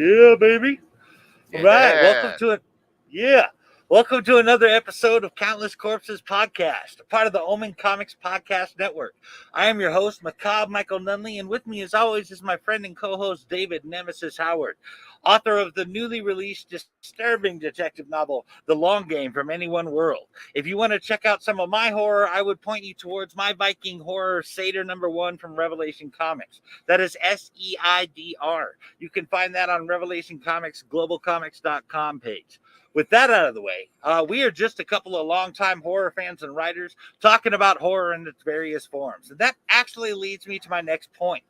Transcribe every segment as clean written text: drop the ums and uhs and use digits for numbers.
Yeah, baby. All right. Yeah. Welcome to another episode of Countless Corpses Podcast, a part of the Omen Comics Podcast Network. I am your host, Macabre Michael Nunneley, and with me as always is my friend and co-host David Nemesis Howard, author of the newly released disturbing detective novel, The Long Game from Any One World. If you want to check out some of my horror, I would point you towards my Viking horror, Seder #1 from Revelation Comics. That is SEIDR. You can find that on Revelation Comics, globalcomics.com page. With that out of the way, we are just a couple of longtime horror fans and writers talking about horror in its various forms. And that actually leads me to my next point.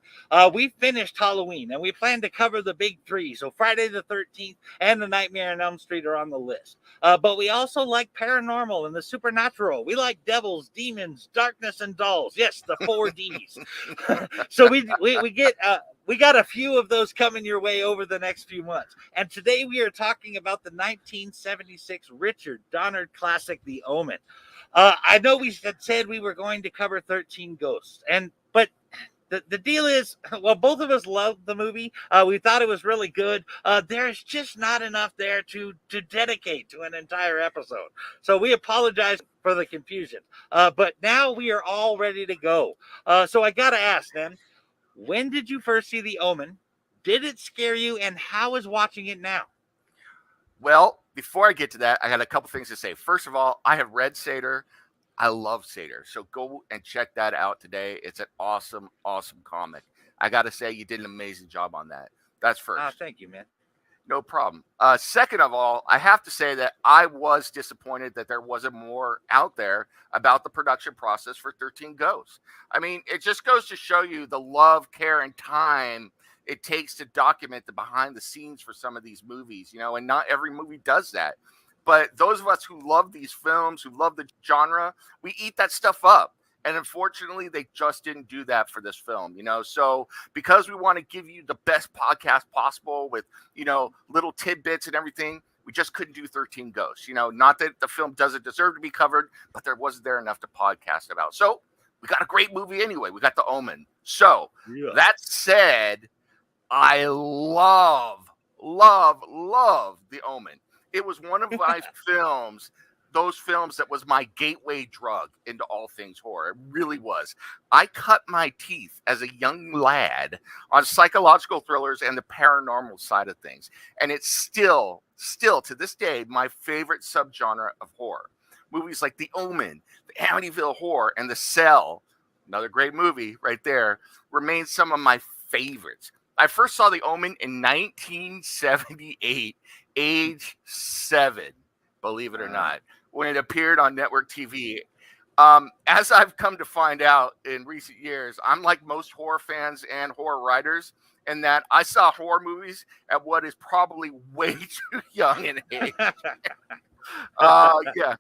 We finished Halloween, and we plan to cover the big three. So Friday the 13th and The Nightmare on Elm Street are on the list. But we also like paranormal and the supernatural. We like devils, demons, darkness, and dolls. Yes, the 4 Ds. So we got a few of those coming your way over the next few months. And today we are talking about the 1976 Richard Donner classic, The Omen. I know we had said we were going to cover 13 Ghosts, but the deal is, well, both of us loved the movie. We thought it was really good. There's just not enough there to dedicate to an entire episode. So we apologize for the confusion. But now we are all ready to go. So I got to ask then, when did you first see The Omen? Did it scare you? And how is watching it now? Well, before I get to that, I got a couple things to say. First of all, I have read Seder. I love Seder. So go and check that out today. It's an awesome, awesome comic. I got to say, you did an amazing job on that. That's first. Thank you, man. No problem. Second of all, I have to say that I was disappointed that there wasn't more out there about the production process for 13 Ghosts. I mean, it just goes to show you the love, care, and time it takes to document the behind the scenes for some of these movies, and not every movie does that. But those of us who love these films, who love the genre, we eat that stuff up. And unfortunately, they just didn't do that for this film, So because we want to give you the best podcast possible with, little tidbits and everything, we just couldn't do 13 Ghosts. Not that the film doesn't deserve to be covered, but there wasn't enough to podcast about. So we got a great movie anyway. We got The Omen. So That said, I love The Omen. It was one of my those films that was my gateway drug into all things horror. It really was. I cut my teeth as a young lad on psychological thrillers and the paranormal side of things. And it's still to this day, my favorite subgenre of horror. Movies like The Omen, the Amityville Horror, and The Cell, another great movie right there, remain some of my favorites. I first saw The Omen in 1978, age 7, believe it or not, when it appeared on network TV. As I've come to find out in recent years, I'm like most horror fans and horror writers in that I saw horror movies at what is probably way too young in age. Yeah,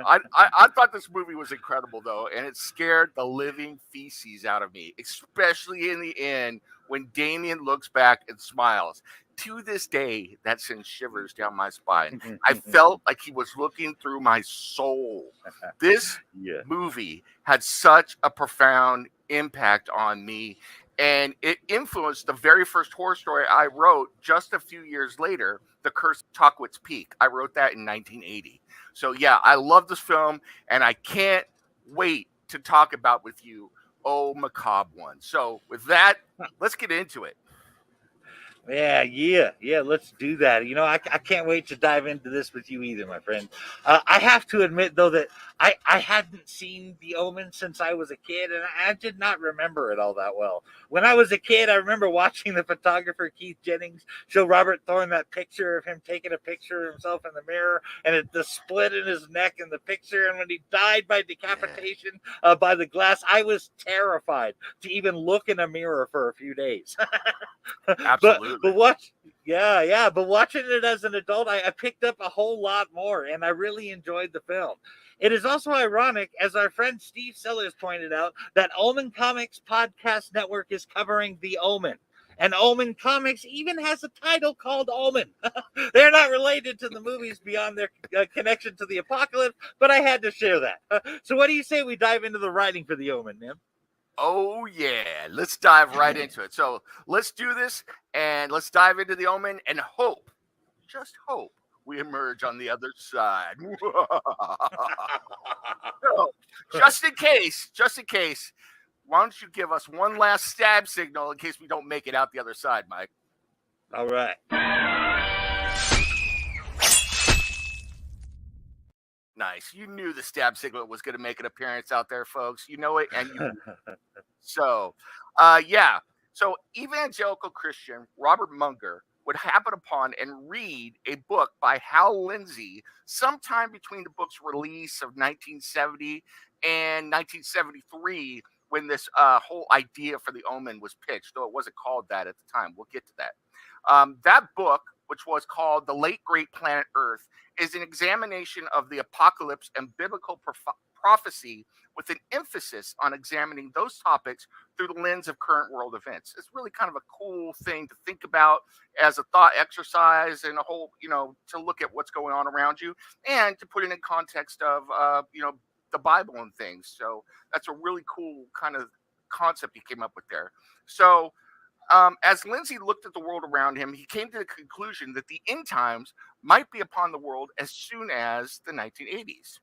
I thought this movie was incredible, though, and it scared the living feces out of me, especially in the end when Damien looks back and smiles. To this day, that sends shivers down my spine. I felt like he was looking through my soul. This movie had such a profound impact on me, and it influenced the very first horror story I wrote just a few years later, The Curse of Tuckwit's Peak. I wrote that in 1980. So yeah, I love this film, and I can't wait to talk about with you Macabre one. So with that, let's get into it. Yeah, let's do that. I can't wait to dive into this with you either, my friend. I have to admit, though, that I hadn't seen The Omen since I was a kid, and I did not remember it all that well. When I was a kid, I remember watching the photographer Keith Jennings show Robert Thorne that picture of him taking a picture of himself in the mirror, and the split in his neck in the picture, and when he died by decapitation by the glass, I was terrified to even look in a mirror for a few days. Absolutely. But watching it as an adult, I picked up a whole lot more, and I really enjoyed the film. It is also ironic, as our friend Steve Sellers pointed out, that Omen Comics Podcast Network is covering The Omen. And Omen Comics even has a title called Omen. They're not related to the movies beyond their connection to the apocalypse, but I had to share that. So what do you say we dive into the writing for The Omen, man? Oh, yeah. Let's dive right into it. So let's do this, and let's dive into the Omen and hope, just hope, we emerge on the other side. So, just in case, why don't you give us one last stab signal in case we don't make it out the other side, Mike? All right. Nice. You knew the stab signal was going to make an appearance out there, folks. You know it, and you. So, yeah. So, evangelical Christian Robert Munger would happen upon and read a book by Hal Lindsey sometime between the book's release of 1970 and 1973, when this whole idea for the Omen was pitched, though it wasn't called that at the time. We'll get to that. That book, which was called The Late Great Planet Earth, is an examination of the apocalypse and biblical prophecy with an emphasis on examining those topics through the lens of current world events. It's really kind of a cool thing to think about as a thought exercise and a whole, to look at what's going on around you and to put it in context of, the Bible and things. So that's a really cool kind of concept he came up with there. So as Lindsay looked at the world around him, he came to the conclusion that the end times might be upon the world as soon as the 1980s.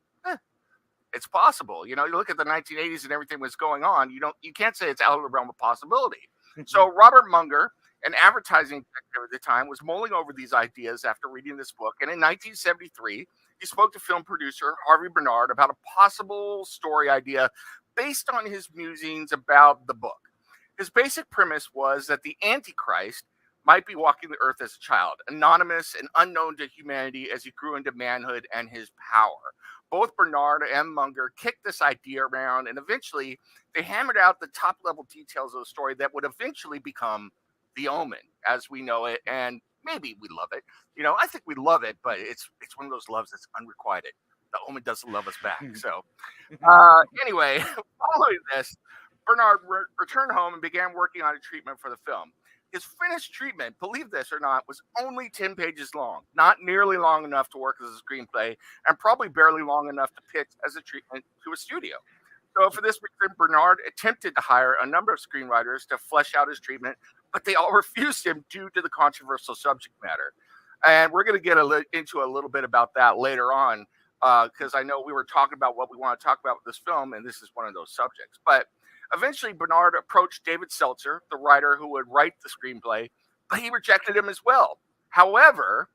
It's possible. You look at the 1980s and everything was going on. You can't say it's out of the realm of possibility. So Robert Munger, an advertising executive at the time, was mulling over these ideas after reading this book. And in 1973, he spoke to film producer Harvey Bernard about a possible story idea based on his musings about the book. His basic premise was that the Antichrist might be walking the earth as a child, anonymous and unknown to humanity as he grew into manhood and his power. Both Bernard and Munger kicked this idea around, and eventually they hammered out the top-level details of the story that would eventually become the Omen as we know it, and maybe we love it. I think we love it, but it's one of those loves that's unrequited. The Omen doesn't love us back. So anyway, following this, Bernard returned home and began working on a treatment for the film. His finished treatment, believe this or not, was only 10 pages long, not nearly long enough to work as a screenplay, and probably barely long enough to pitch as a treatment to a studio. So for this reason, Bernard attempted to hire a number of screenwriters to flesh out his treatment, but they all refused him due to the controversial subject matter. And we're going to get into a little bit about that later on, because I know we were talking about what we want to talk about with this film, and this is one of those subjects. But eventually, Bernard approached David Seltzer, the writer who would write the screenplay, but he rejected him as well. However,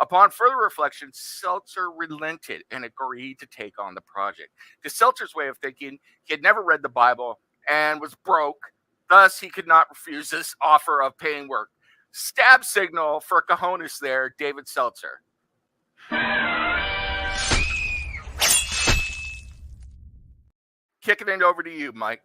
upon further reflection, Seltzer relented and agreed to take on the project. To Seltzer's way of thinking, he had never read the Bible and was broke. Thus, he could not refuse this offer of paying work. Stab signal for cojones there, David Seltzer. Kicking it over to you, Mike.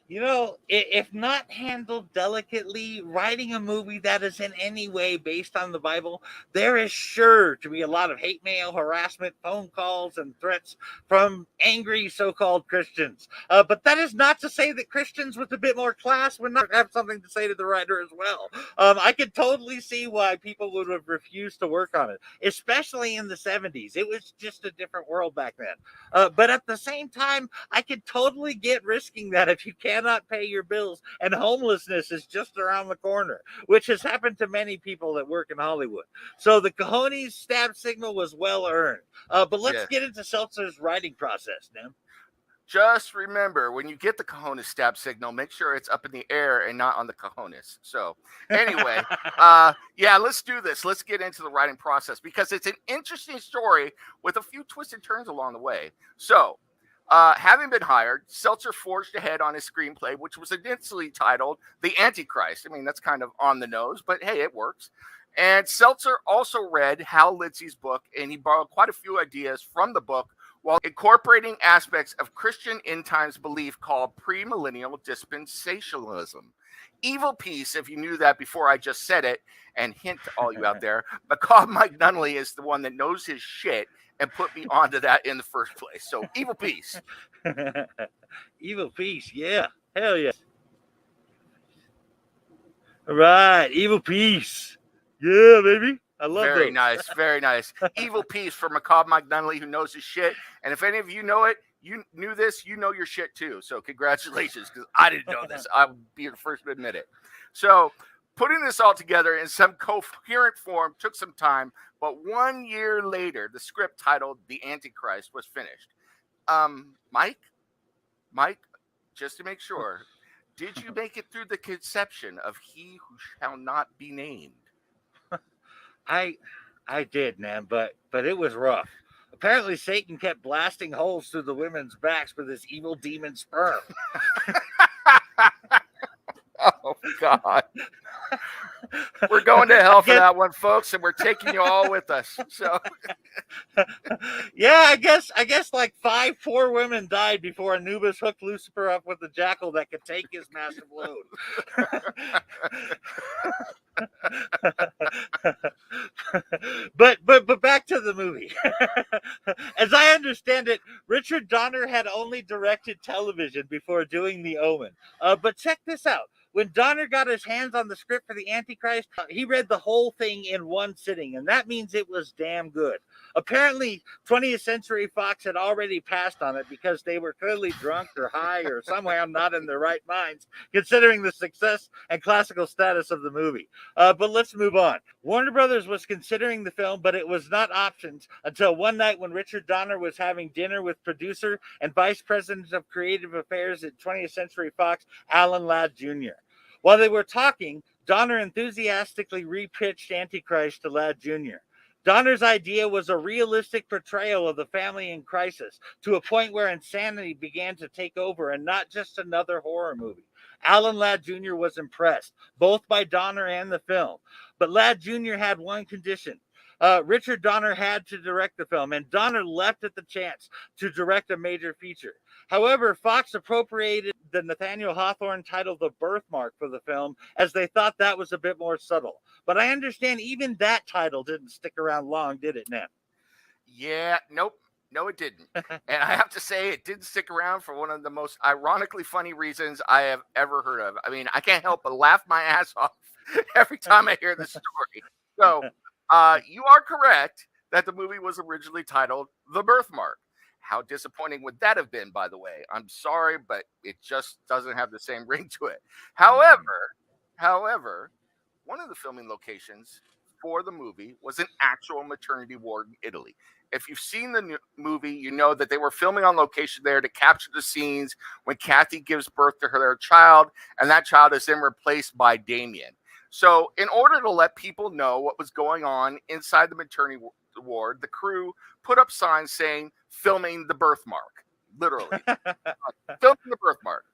If not handled delicately, writing a movie that is in any way based on the Bible, there is sure to be a lot of hate mail, harassment, phone calls, and threats from angry so-called Christians. But that is not to say that Christians with a bit more class would not have something to say to the writer as well. I could totally see why people would have refused to work on it, especially in the 70s. It was just a different world back then. But at the same time, I could totally get risking that if you cannot pay your bills and homelessness is just around the corner, which has happened to many people that work in Hollywood. So the cojones stab signal was well earned. But let's get into Seltzer's writing process, Nim. Just remember, when you get the cojones stab signal, make sure it's up in the air and not on the cojones. So anyway, let's do this. Let's get into the writing process because it's an interesting story with a few twists and turns along the way. So having been hired, Seltzer forged ahead on his screenplay, which was initially titled The Antichrist. I mean, that's kind of on the nose, but hey, it works. And Seltzer also read Hal Lindsey's book, and he borrowed quite a few ideas from the book while incorporating aspects of Christian end times belief called premillennial dispensationalism. Evil peace, if you knew that before I just said it, and hint to all you out there, Macabre Mike Nunneley is the one that knows his shit and put me onto that in the first place. So, evil peace. Evil peace, yeah. Hell yeah. All right, evil peace. Yeah, baby. I love Very nice. Evil peace for Macabre Mike Nunneley, who knows his shit. And if any of you know it, you knew this, you know your shit too. So congratulations, because I didn't know this. I'll be the first to admit it. So putting this all together in some coherent form took some time, but 1 year later, the script titled The Antichrist was finished. Mike, just to make sure, did you make it through the conception of He Who Shall Not Be Named? I did, man, but it was rough. Apparently, Satan kept blasting holes through the women's backs with his evil demon sperm. Oh, God. We're going to hell for that one, folks, and we're taking you all with us. So, yeah, I guess like 5 poor women died before Anubis hooked Lucifer up with a jackal that could take his massive load. but back to the movie. As I understand it, Richard Donner had only directed television before doing The Omen. But check this out. When Donner got his hands on the script for The Antichrist, he read the whole thing in one sitting, and that means it was damn good. Apparently, 20th Century Fox had already passed on it because they were clearly drunk or high or somehow not in their right minds, considering the success and classical status of the movie. But let's move on. Warner Brothers was considering the film, but it was not options until one night when Richard Donner was having dinner with producer and vice president of creative affairs at 20th Century Fox, Alan Ladd Jr. While they were talking, Donner enthusiastically repitched Antichrist to Ladd Jr. Donner's idea was a realistic portrayal of the family in crisis to a point where insanity began to take over and not just another horror movie. Alan Ladd Jr. was impressed, both by Donner and the film. But Ladd Jr. had one condition. Richard Donner had to direct the film, and Donner leapt at the chance to direct a major feature. However, Fox appropriated the Nathaniel Hawthorne title The Birthmark for the film, as they thought that was a bit more subtle. But I understand even that title didn't stick around long, did it, Ned? Yeah, nope. No, it didn't. And I have to say, it didn't stick around for one of the most ironically funny reasons I have ever heard of. I mean, I can't help but laugh my ass off every time I hear this story. So, you are correct that the movie was originally titled The Birthmark. How disappointing would that have been, by the way? I'm sorry, but it just doesn't have the same ring to it. However, one of the filming locations for the movie was an actual maternity ward in Italy. If you've seen the movie, you know that they were filming on location there to capture the scenes when Kathy gives birth to her child, and that child is then replaced by Damien. So in order to let people know what was going on inside the maternity ward, the crew put up signs saying, filming the birthmark, literally. Filming the birthmark.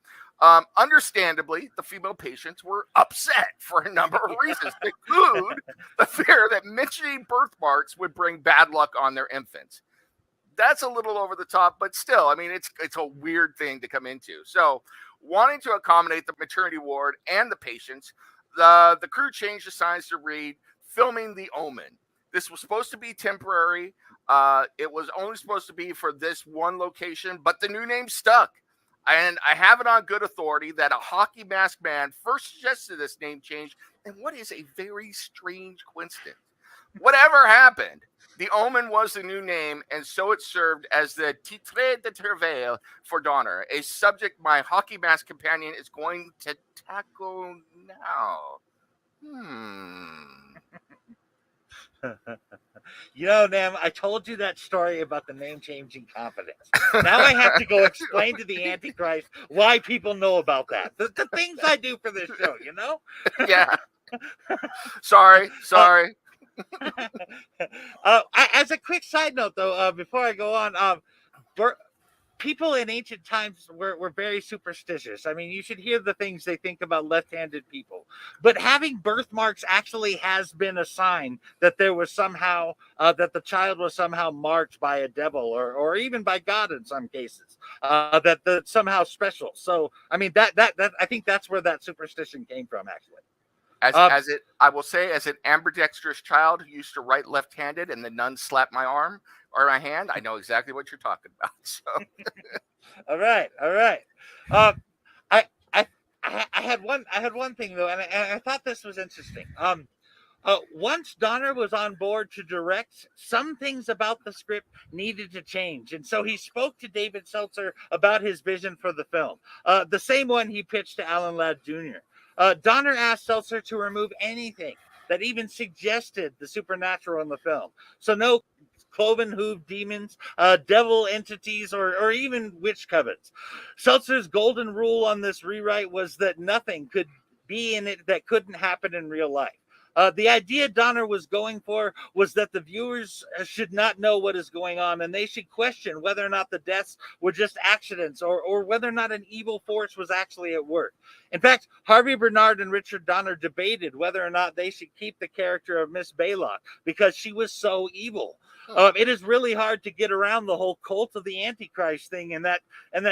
Understandably, the female patients were upset for a number of reasons, include the fear that mentioning birthmarks would bring bad luck on their infants. That's a little over the top, but still, I mean, it's a weird thing to come into. So, wanting to accommodate the maternity ward and the patients, the crew changed the signs to read, filming the Omen. This was supposed to be temporary. It was only supposed to be for this one location, but the new name stuck. And I have it on good authority that a hockey masked man first suggested this name change, and what is a very strange coincidence. Whatever happened, the Omen was the new name, and so it served as the titre de travail for Donner, a subject my hockey mask companion is going to tackle now. You know, Nam, I told you that story about the name-changing confidence. Now I have to go explain to the Antichrist why people know about that. The things I do for this show, you know? Yeah. Sorry. As a quick side note, though, before I go on, people in ancient times were very superstitious. I mean, you should hear the things they think about left-handed people. But having birthmarks actually has been a sign that there was somehow, that the child was somehow marked by a devil or even by God in some cases, that's somehow special. So, I mean, that I think that's where that superstition came from, actually. I will say, as an ambidextrous child who used to write left-handed and the nun slapped my arm or my hand, I know exactly what you're talking about. So, all right. I had one thing though, and I thought this was interesting. Once Donner was on board to direct, some things about the script needed to change. And so he spoke to David Seltzer about his vision for the film, the same one he pitched to Alan Ladd Jr. Donner asked Seltzer to remove anything that even suggested the supernatural in the film. So no cloven hoof demons, devil entities, or even witch covens. Seltzer's golden rule on this rewrite was that nothing could be in it that couldn't happen in real life. The idea Donner was going for was that the viewers should not know what is going on, and they should question whether or not the deaths were just accidents or whether or not an evil force was actually at work. In fact, Harvey Bernard and Richard Donner debated whether or not they should keep the character of Miss Blalock because she was so evil. It is really hard to get around the whole cult of the Antichrist thing, and that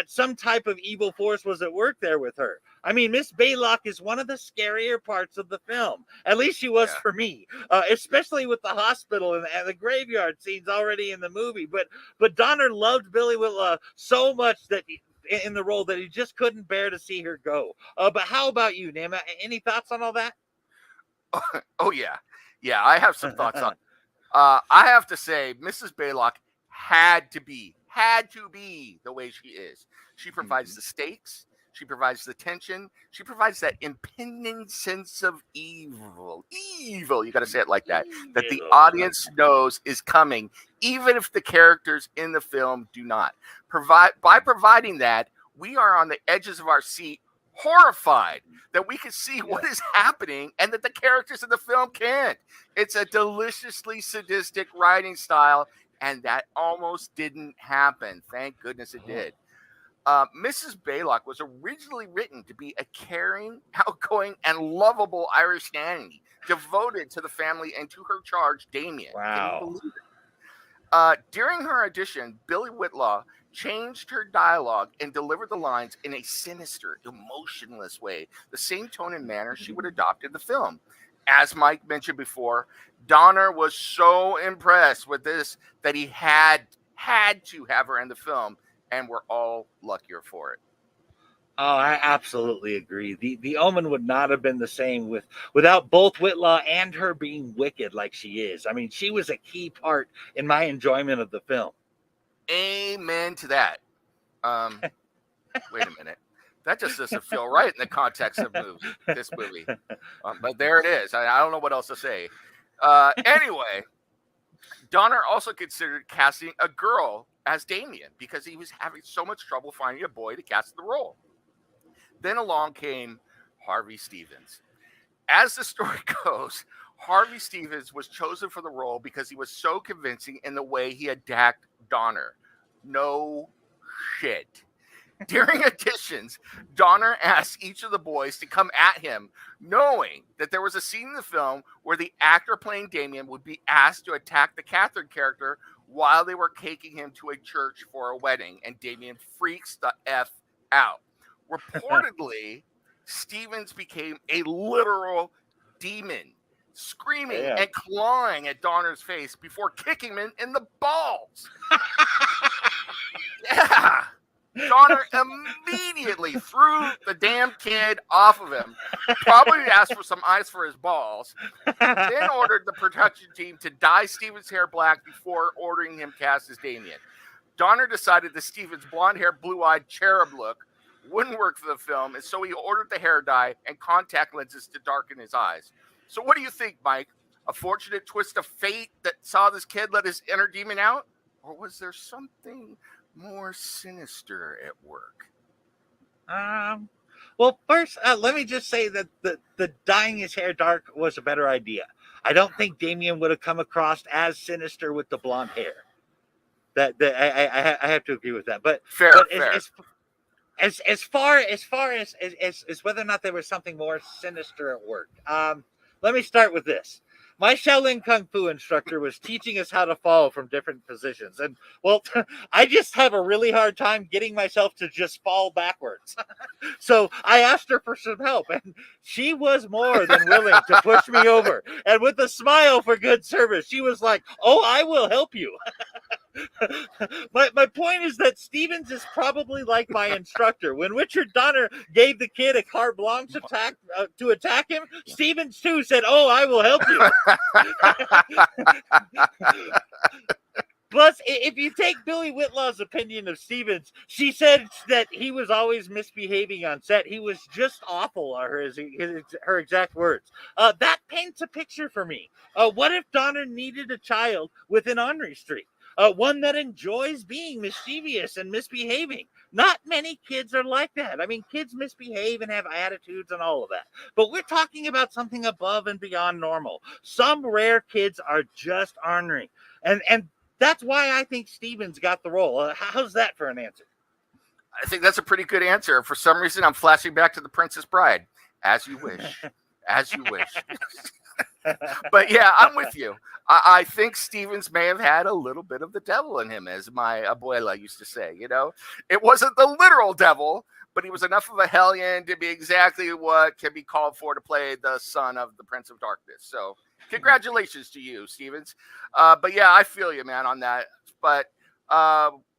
some type of evil force was at work there with her. I mean, Miss Blalock is one of the scarier parts of the film. At least she was for me, especially with the hospital and the graveyard scenes already in the movie. But Donner loved Billy Whitlaw so much that in the role that he just couldn't bear to see her go. But how about you, Nema? Any thoughts on all that? Oh yeah, I have some thoughts on. I have to say, Mrs. Blalock had to be the way she is. She provides the stakes. She provides the tension. She provides that impending sense of evil. Evil, you got to say it like that. That the audience knows is coming, even if the characters in the film do not. By providing that, we are on the edges of our seat, horrified that we can see what is happening and that the characters in the film can't. It's a deliciously sadistic writing style, and that almost didn't happen. Thank goodness it did. Mrs. Blalock was originally written to be a caring, outgoing, and lovable Irish nanny devoted to the family and to her charge, Damien. Wow. Can you believe it? During her audition, Billy Whitlaw changed her dialogue and delivered the lines in a sinister, emotionless way, the same tone and manner she would adopt in the film. As Mike mentioned before, Donner was so impressed with this that he had to have her in the film, and we're all luckier for it. Oh, I absolutely agree. The Omen would not have been the same without both Whitlaw and her being wicked like she is. I mean, she was a key part in my enjoyment of the film. Amen to that. Wait a minute. That just doesn't feel right in the context of this movie. But there it is. I don't know what else to say. Anyway, Donner also considered casting a girl as Damien because he was having so much trouble finding a boy to cast the role. Then along came Harvey Stephens. As the story goes, Harvey Stephens was chosen for the role because he was so convincing in the way he attacked Donner. No shit. During auditions, Donner asked each of the boys to come at him, knowing that there was a scene in the film where the actor playing Damien would be asked to attack the Catherine character while they were taking him to a church for a wedding, and Damien freaks the F out. Reportedly, Stephens became a literal demon, screaming and clawing at Donner's face before kicking him in the balls. Yeah. Donner immediately threw the damn kid off of him, probably asked for some ice for his balls, then ordered the production team to dye Stephens' hair black before ordering him cast as Damien. Donner decided the Stephens' blonde-haired, blue-eyed cherub look wouldn't work for the film, and so he ordered the hair dye and contact lenses to darken his eyes. So what do you think, Mike? A fortunate twist of fate that saw this kid let his inner demon out? Or was there something more sinister at work? Well, first, let me just say that the dyeing his hair dark was a better idea. I don't think Damien would have come across as sinister with the blonde hair. I have to agree with that. But fair. As far as whether or not there was something more sinister at work, let me start with this. My Shaolin Kung Fu instructor was teaching us how to fall from different positions. And, well, I just have a really hard time getting myself to just fall backwards. So I asked her for some help, and she was more than willing to push me over. And with a smile for good service, she was like, "Oh, I will help you." My point is that Stevens is probably like my instructor. When Richard Donner gave the kid a carte blanche attack to attack him, Stevens too said, "Oh, I will help you." Plus, if you take Billy Whitlaw's opinion of Stevens, she said that he was always misbehaving on set. He was just awful, are her exact words. That paints a picture for me. What if Donner needed a child with an ornery streak? One that enjoys being mischievous and misbehaving. Not many kids are like that. I mean, kids misbehave and have attitudes and all of that. But we're talking about something above and beyond normal. Some rare kids are just ornery. And that's why I think Stevens got the role. How's that for an answer? I think that's a pretty good answer. For some reason, I'm flashing back to The Princess Bride. As you wish. As you wish. But yeah, I'm with you. I think Stevens may have had a little bit of the devil in him, as my abuela used to say. You know, it wasn't the literal devil, but he was enough of a hellion to be exactly what can be called for to play the son of the Prince of Darkness. So congratulations to you, Stevens. But yeah, I feel you, man, on that. But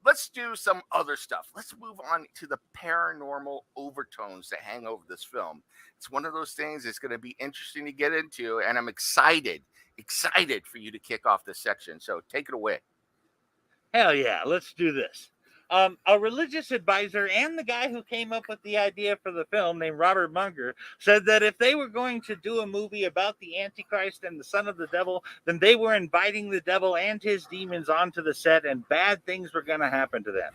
let's do some other stuff. Let's move on to the paranormal overtones that hang over this film. It's one of those things that's going to be interesting to get into, and I'm excited for you to kick off this section. So take it away. Hell yeah, let's do this. A religious advisor and the guy who came up with the idea for the film, named Robert Munger, said that if they were going to do a movie about the Antichrist and the son of the devil, then they were inviting the devil and his demons onto the set, and bad things were going to happen to them.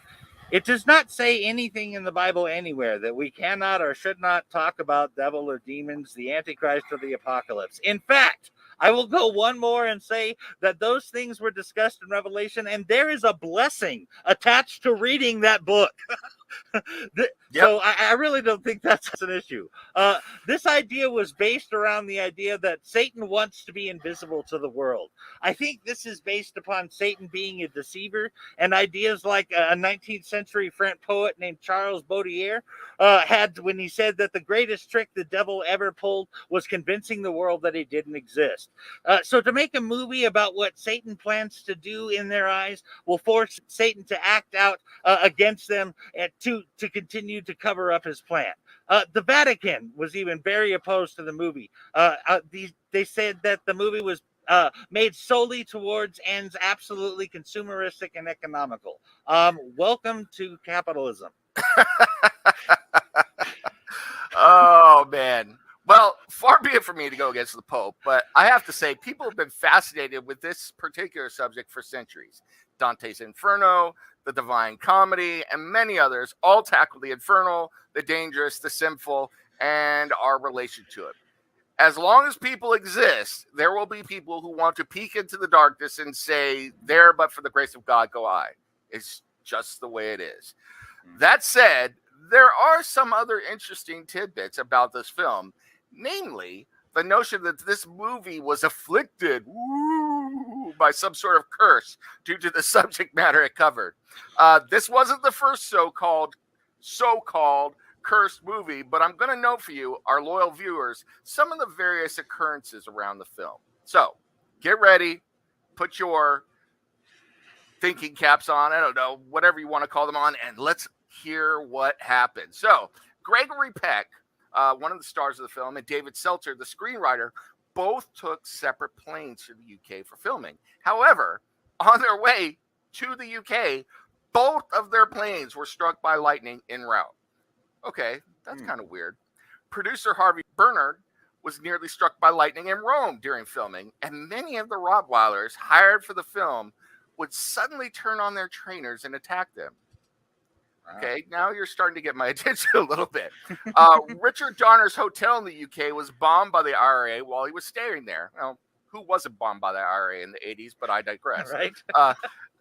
It does not say anything in the Bible anywhere that we cannot or should not talk about devil or demons, the Antichrist, or the apocalypse. In fact, I will go one more and say that those things were discussed in Revelation, and there is a blessing attached to reading that book. So I really don't think that's an issue. This idea was based around the idea that Satan wants to be invisible to the world. I think this is based upon Satan being a deceiver, and ideas like a 19th century French poet named Charles Baudelaire had when he said that the greatest trick the devil ever pulled was convincing the world that he didn't exist. So to make a movie about what Satan plans to do in their eyes will force Satan to act out against them and to continue to cover up his plan. The Vatican was even very opposed to the movie. They said that the movie was made solely towards ends absolutely consumeristic and economical. Welcome to capitalism. Oh, man. Well, far be it from me to go against the Pope, but I have to say, people have been fascinated with this particular subject for centuries. Dante's Inferno, the Divine Comedy, and many others all tackle the infernal, the dangerous, the sinful, and our relation to it. As long as people exist, there will be people who want to peek into the darkness and say, there, but for the grace of God, go I. It's just the way it is. That said, there are some other interesting tidbits about this film, namely the notion that this movie was afflicted by some sort of curse due to the subject matter it covered. This wasn't the first so-called cursed movie, but I'm going to note for you, our loyal viewers, some of the various occurrences around the film. So get ready, put your thinking caps on, I don't know, whatever you want to call them on, and let's hear what happened. So Gregory Peck, one of the stars of the film, and David Seltzer, the screenwriter, both took separate planes to the UK for filming. However, on their way to the UK, both of their planes were struck by lightning en route. Okay, that's kind of weird. Producer Harvey Bernard was nearly struck by lightning in Rome during filming, and many of the Rottweilers hired for the film would suddenly turn on their trainers and attack them. Okay, now you're starting to get my attention a little bit. Richard Donner's hotel in the UK was bombed by the IRA while he was staying there. Now, who wasn't bombed by the IRA in the 80s, but I digress. Right.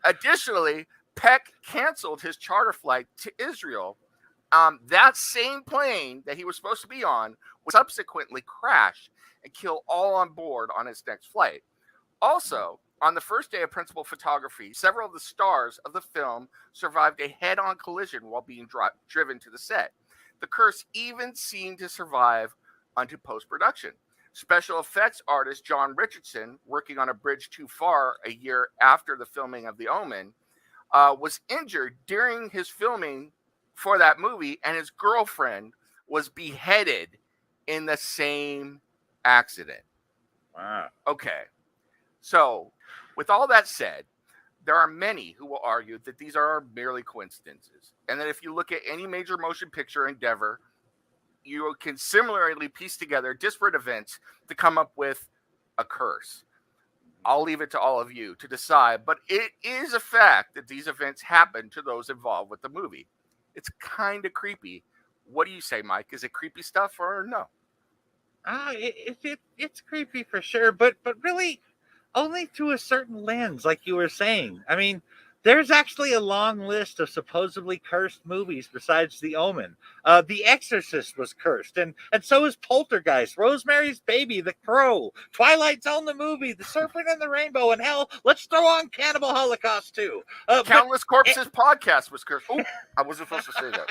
Additionally, Peck canceled his charter flight to Israel. That same plane that he was supposed to be on was subsequently crashed and killed all on board on his next flight. Also, on the first day of principal photography, several of the stars of the film survived a head-on collision while being driven to the set. The curse even seemed to survive onto post-production. Special effects artist John Richardson, working on A Bridge Too Far a year after the filming of The Omen, was injured during his filming for that movie, and his girlfriend was beheaded in the same accident. Wow. Okay. So, with all that said, there are many who will argue that these are merely coincidences, and that if you look at any major motion picture endeavor, you can similarly piece together disparate events to come up with a curse. I'll leave it to all of you to decide, but it is a fact that these events happen to those involved with the movie. It's kind of creepy. What do you say, Mike? Is it creepy stuff or no? It's creepy for sure, but really only through a certain lens, like you were saying. I mean, there's actually a long list of supposedly cursed movies besides The Omen. The Exorcist was cursed, and so is Poltergeist, Rosemary's Baby, The Crow, Twilight Zone the movie, The Serpent and the Rainbow, and hell, let's throw on Cannibal Holocaust too. Countless Corpses podcast was cursed. Oh, I wasn't supposed to say that.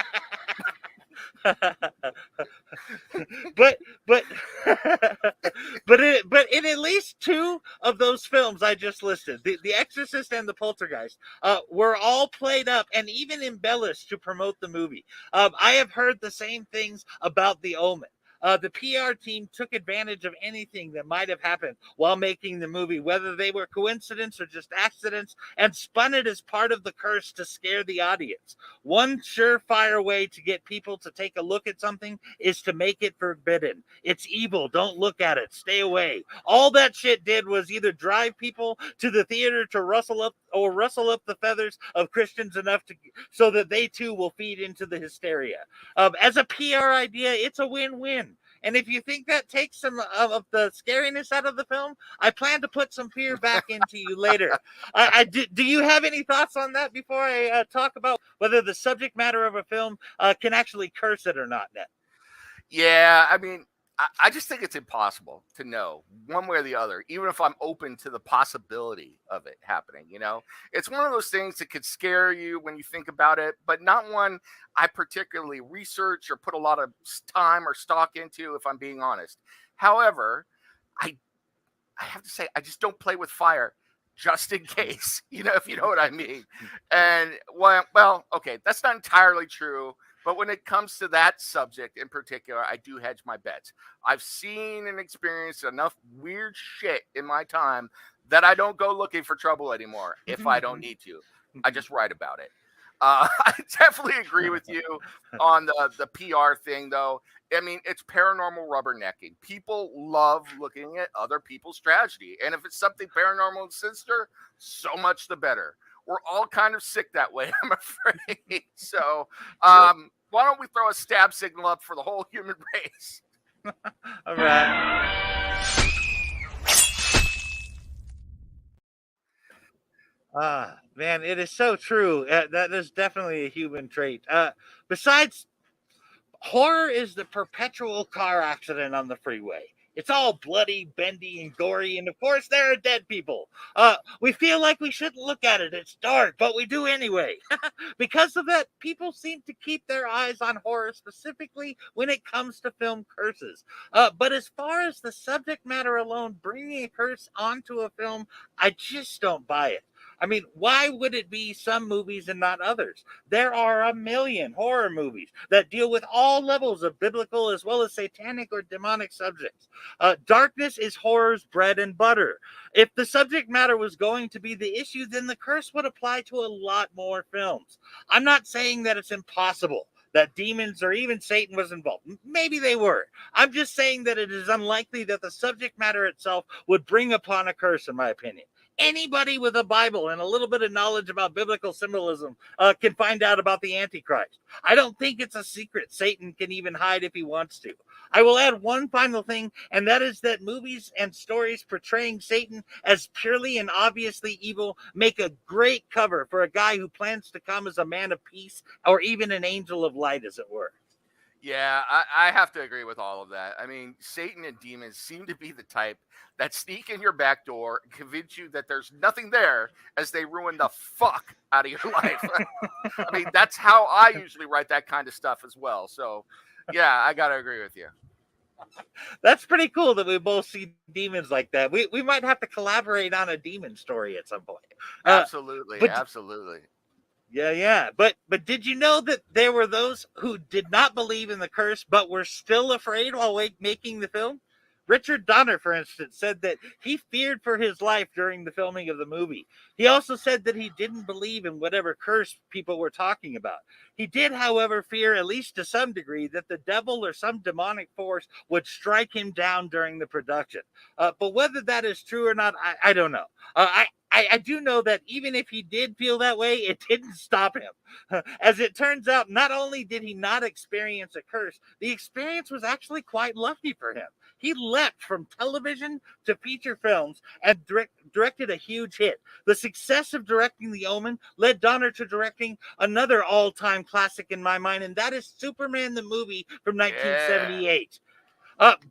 but in at least two of those films I just listed, the Exorcist and the Poltergeist, were all played up and even embellished to promote the movie. I have heard the same things about The Omen. The PR team took advantage of anything that might have happened while making the movie, whether they were coincidence or just accidents, and spun it as part of the curse to scare the audience. One surefire way to get people to take a look at something is to make it forbidden. It's evil. Don't look at it. Stay away. All that shit did was either drive people to the theater to rustle up the feathers of Christians enough to so that they too will feed into the hysteria. As a PR idea, it's a win-win. And if you think that takes some of the scariness out of the film, I plan to put some fear back into you later. Do you have any thoughts on that before I talk about whether the subject matter of a film can actually curse it or not, Ned? Yeah, I mean, I just think it's impossible to know one way or the other, even if I'm open to the possibility of it happening. It's one of those things that could scare you when you think about it, but not one I particularly research or put a lot of time or stock into, if I'm being honest. However, I have to say, I just don't play with fire just in case, if you know what I mean. And well, okay, that's not entirely true. But when it comes to that subject in particular, I do hedge my bets. I've seen and experienced enough weird shit in my time that I don't go looking for trouble anymore if I don't need to. I just write about it. I definitely agree with you on the PR thing, though. I mean, it's paranormal rubbernecking. People love looking at other people's tragedy. And if it's something paranormal and sinister, so much the better. We're all kind of sick that way, I'm afraid. So why don't we throw a stab signal up for the whole human race? All right. Man, it is so true. That is definitely a human trait. Besides, horror is the perpetual car accident on the freeway. It's all bloody, bendy, and gory, and of course there are dead people. We feel like we shouldn't look at it. It's dark, but we do anyway. Because of that, people seem to keep their eyes on horror, specifically when it comes to film curses. But as far as the subject matter alone, bringing a curse onto a film, I just don't buy it. I mean, why would it be some movies and not others? There are a million horror movies that deal with all levels of biblical as well as satanic or demonic subjects. Darkness is horror's bread and butter. If the subject matter was going to be the issue, then the curse would apply to a lot more films. I'm not saying that it's impossible that demons or even Satan was involved. Maybe they were. I'm just saying that it is unlikely that the subject matter itself would bring upon a curse, in my opinion. Anybody with a Bible and a little bit of knowledge about biblical symbolism can find out about the Antichrist. I don't think it's a secret Satan can even hide if he wants to. I will add one final thing, and that is that movies and stories portraying Satan as purely and obviously evil make a great cover for a guy who plans to come as a man of peace or even an angel of light, as it were. Yeah, I have to agree with all of that. I mean, Satan and demons seem to be the type that sneak in your back door and convince you that there's nothing there as they ruin the fuck out of your life. I mean, that's how I usually write that kind of stuff as well. So, yeah, I got to agree with you. That's pretty cool that we both see demons like that. We might have to collaborate on a demon story at some point. Absolutely. Yeah. But did you know that there were those who did not believe in the curse but were still afraid while making the film? Richard Donner, for instance, said that he feared for his life during the filming of the movie. He also said that he didn't believe in whatever curse people were talking about. He did, however, fear, at least to some degree, that the devil or some demonic force would strike him down during the production. But whether that is true or not, I don't know. I do know that even if he did feel that way, it didn't stop him. As it turns out, not only did he not experience a curse, the experience was actually quite lucky for him. He leapt from television to feature films and directed a huge hit. The success of directing The Omen led Donner to directing another all-time classic in my mind, and that is Superman the movie from 1978.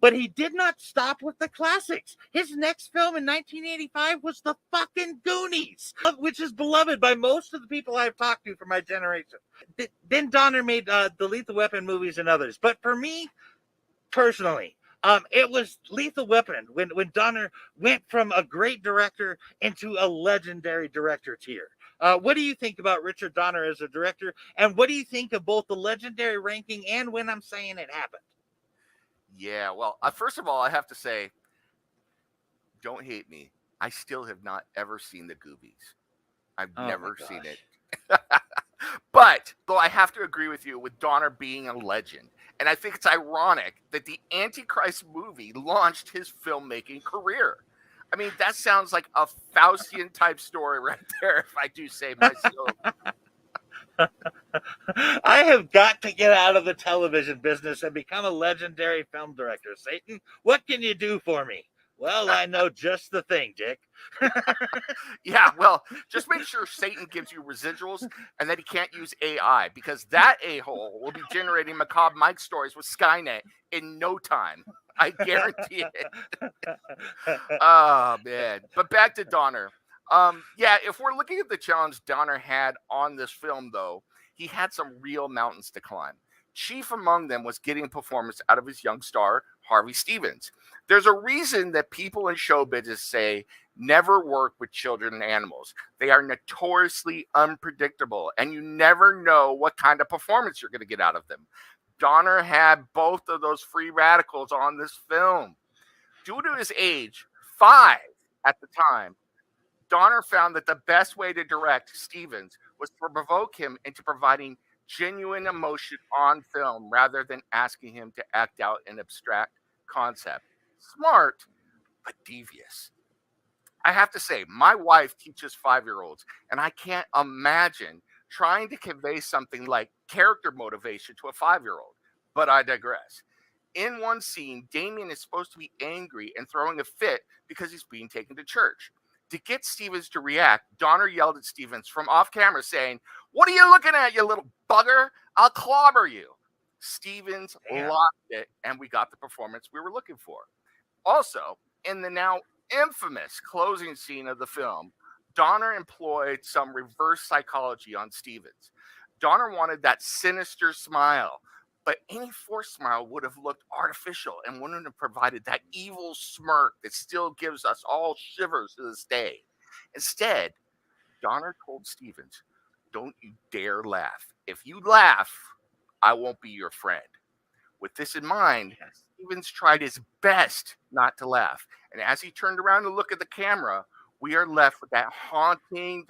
But he did not stop with the classics. His next film in 1985 was The fucking Goonies, which is beloved by most of the people I've talked to from my generation. Then Donner made the Lethal Weapon movies and others. But for me, personally, it was Lethal Weapon when Donner went from a great director into a legendary director tier. What do you think about Richard Donner as a director? And what do you think of both the legendary ranking and When I'm Saying It Happened? Yeah, well, first of all, I have to say, don't hate me. I still have not ever seen the Goobies. I've never seen it. But, though I have to agree with you with Donner being a legend, and I think it's ironic that the Antichrist movie launched his filmmaking career. I mean, that sounds like a Faustian type story right there, if I do say myself. I have got to get out of the television business and become a legendary film director. Satan, what can you do for me? Well, I know just the thing, Dick. Yeah, well, just make sure Satan gives you residuals and that he can't use AI, because that a-hole will be generating Macabre Mike stories with Skynet in no time. I guarantee it. Oh, man. But back to Donner. Yeah, if we're looking at the challenge Donner had on this film, though, he had some real mountains to climb. Chief among them was getting performance out of his young star, Harvey Stevens. There's a reason that people in show business say never work with children and animals. They are notoriously unpredictable, and you never know what kind of performance you're going to get out of them. Donner had both of those free radicals on this film. Due to his age, 5 at the time, Donner found that the best way to direct Stevens was to provoke him into providing genuine emotion on film rather than asking him to act out an abstract concept. Smart, but devious. I have to say, my wife teaches 5-year-olds, and I can't imagine trying to convey something like character motivation to a 5-year-old. But I digress. In one scene, Damien is supposed to be angry and throwing a fit because he's being taken to church. To get Stevens to react, Donner yelled at Stevens from off camera saying, "What are you looking at, you little bugger? I'll clobber you." Stevens lost it, and we got the performance we were looking for. Also, in the now infamous closing scene of the film, Donner employed some reverse psychology on Stevens. Donner wanted that sinister smile, but any forced smile would have looked artificial and wouldn't have provided that evil smirk that still gives us all shivers to this day. Instead, Donner told Stevens, "Don't you dare laugh. If you laugh, I won't be your friend." With this in mind, Stevens tried his best not to laugh. And as he turned around to look at the camera, we are left with that haunting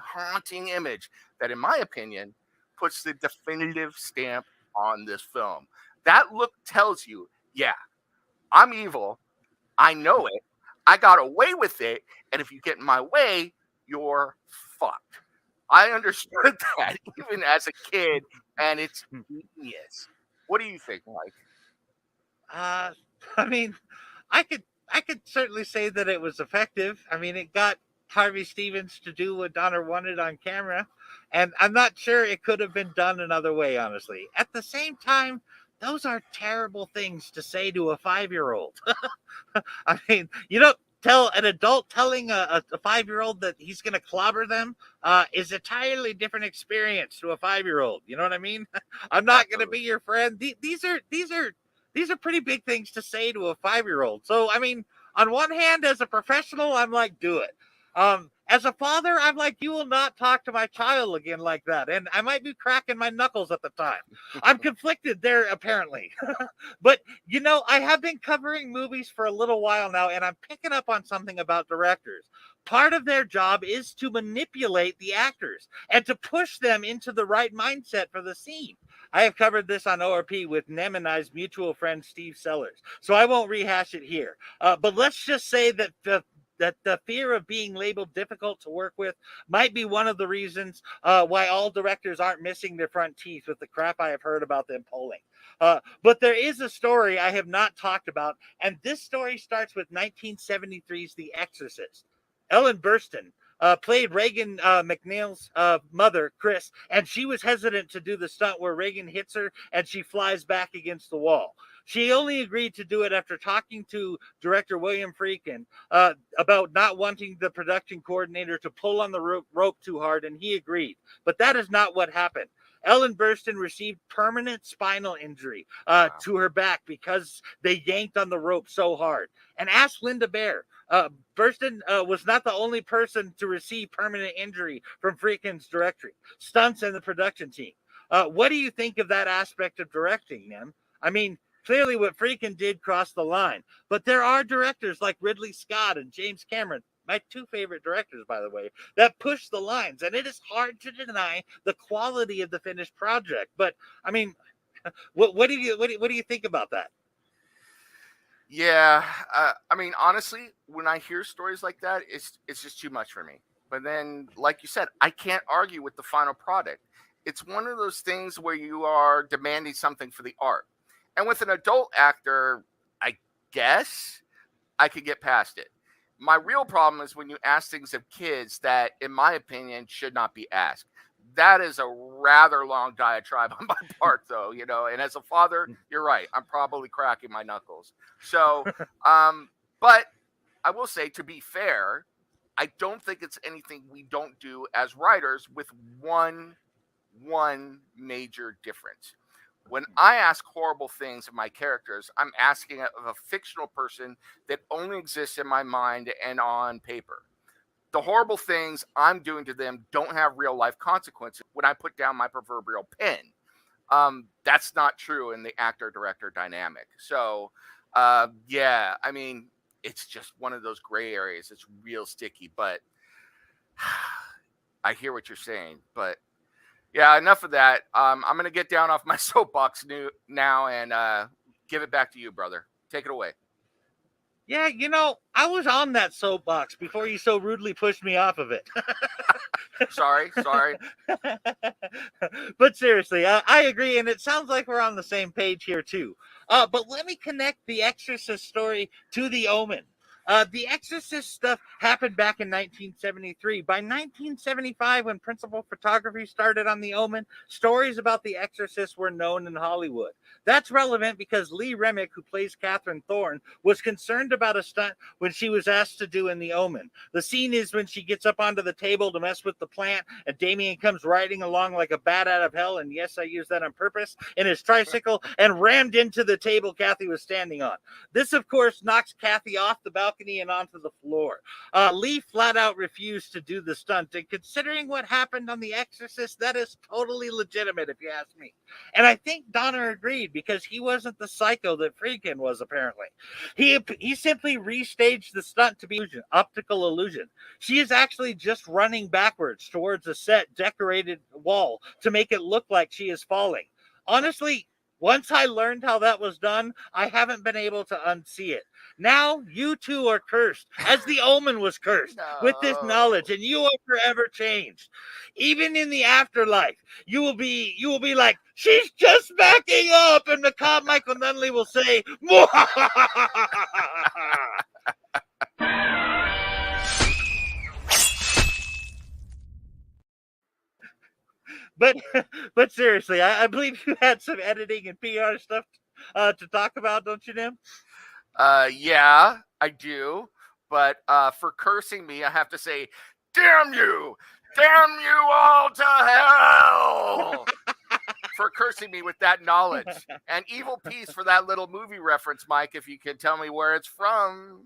image that, in my opinion, puts the definitive stamp on this film. That look tells you, yeah, I'm evil. I know it. I got away with it. And if you get in my way, you're fucked. I understood that even as a kid, and it's genius. What do you think, Mike? I mean, I could certainly say that it was effective. I mean, it got Harvey Stevens to do what Donner wanted on camera, and I'm not sure it could have been done another way, honestly. At the same time, those are terrible things to say to a 5-year-old. I mean, you don't tell an adult telling a 5-year-old that he's going to clobber them is a entirely different experience to a 5-year-old. You know what I mean? I'm not going to be your friend. These are pretty big things to say to a 5-year-old. So, I mean, on one hand, as a professional, I'm like, do it. as a father, I'm like, you will not talk to my child again like that. And I might be cracking my knuckles at the time. I'm conflicted there, apparently. But, I have been covering movies for a little while now, and I'm picking up on something about directors. Part of their job is to manipulate the actors and to push them into the right mindset for the scene. I have covered this on ORP with Nem and I's mutual friend Steve Sellers, so I won't rehash it here. But let's just say that the fear of being labeled difficult to work with might be one of the reasons why all directors aren't missing their front teeth with the crap I have heard about them pulling. But there is a story I have not talked about, and this story starts with 1973's The Exorcist. Ellen Burstyn played Reagan McNeil's mother, Chris, and she was hesitant to do the stunt where Reagan hits her and she flies back against the wall. She only agreed to do it after talking to director William Friedkin about not wanting the production coordinator to pull on the rope too hard, and he agreed. But that is not what happened. Ellen Burstyn received permanent spinal injury to her back because they yanked on the rope so hard. And ask Linda Baer. Burstyn was not the only person to receive permanent injury from Friedkin's directing, stunts, and the production team. What do you think of that aspect of directing, Nem? I mean, clearly what Friedkin did crossed the line, but there are directors like Ridley Scott and James Cameron, my two favorite directors, by the way, that push the lines, and it is hard to deny the quality of the finished project. But I mean, what do you think about that? Yeah, I mean, honestly, when I hear stories like that, it's just too much for me. But then, like you said, I can't argue with the final product. It's one of those things where you are demanding something for the art. And with an adult actor, I guess I could get past it. My real problem is when you ask things of kids that, in my opinion, should not be asked. That is a rather long diatribe on my part, though, and as a father, you're right. I'm probably cracking my knuckles. So, but I will say, to be fair, I don't think it's anything we don't do as writers, with one major difference. When I ask horrible things of my characters, I'm asking of a fictional person that only exists in my mind and on paper. The horrible things I'm doing to them don't have real life consequences when I put down my proverbial pen. That's not true in the actor-director dynamic. So, yeah, I mean, it's just one of those gray areas. It's real sticky, but I hear what you're saying. But yeah, enough of that. I'm going to get down off my soapbox now and give it back to you, brother. Take it away. Yeah, I was on that soapbox before you so rudely pushed me off of it. Sorry. But seriously, I agree, and it sounds like we're on the same page here, too. But let me connect the Exorcist story to the Omen. The Exorcist stuff happened back in 1973. By 1975, when principal photography started on The Omen, stories about The Exorcist were known in Hollywood. That's relevant because Lee Remick, who plays Catherine Thorne, was concerned about a stunt when she was asked to do in The Omen. The scene is when she gets up onto the table to mess with the plant, and Damien comes riding along like a bat out of hell, and yes, I use that on purpose, in his tricycle, and rammed into the table Kathy was standing on. This, of course, knocks Kathy off the balcony and onto the floor. Lee flat out refused to do the stunt, and considering what happened on The Exorcist, that is totally legitimate, if you ask me. And I think Donner agreed, because he wasn't the psycho that Friedkin was, apparently. He simply restaged the stunt to be optical illusion. She is actually just running backwards towards a set decorated wall to make it look like she is falling. Honestly, once I learned how that was done, I haven't been able to unsee it. Now you two are cursed, as the Omen was cursed, with this knowledge, and you are forever changed. Even in the afterlife, you will be like, she's just backing up, and Macabre Michael Nunneley will say, but seriously, I believe you had some editing and PR stuff to talk about, don't you, Nim? Yeah, I do. But for cursing me, I have to say, damn you! Damn you all to hell! For cursing me with that knowledge. And Evil Peace for that little movie reference, Mike, if you can tell me where it's from.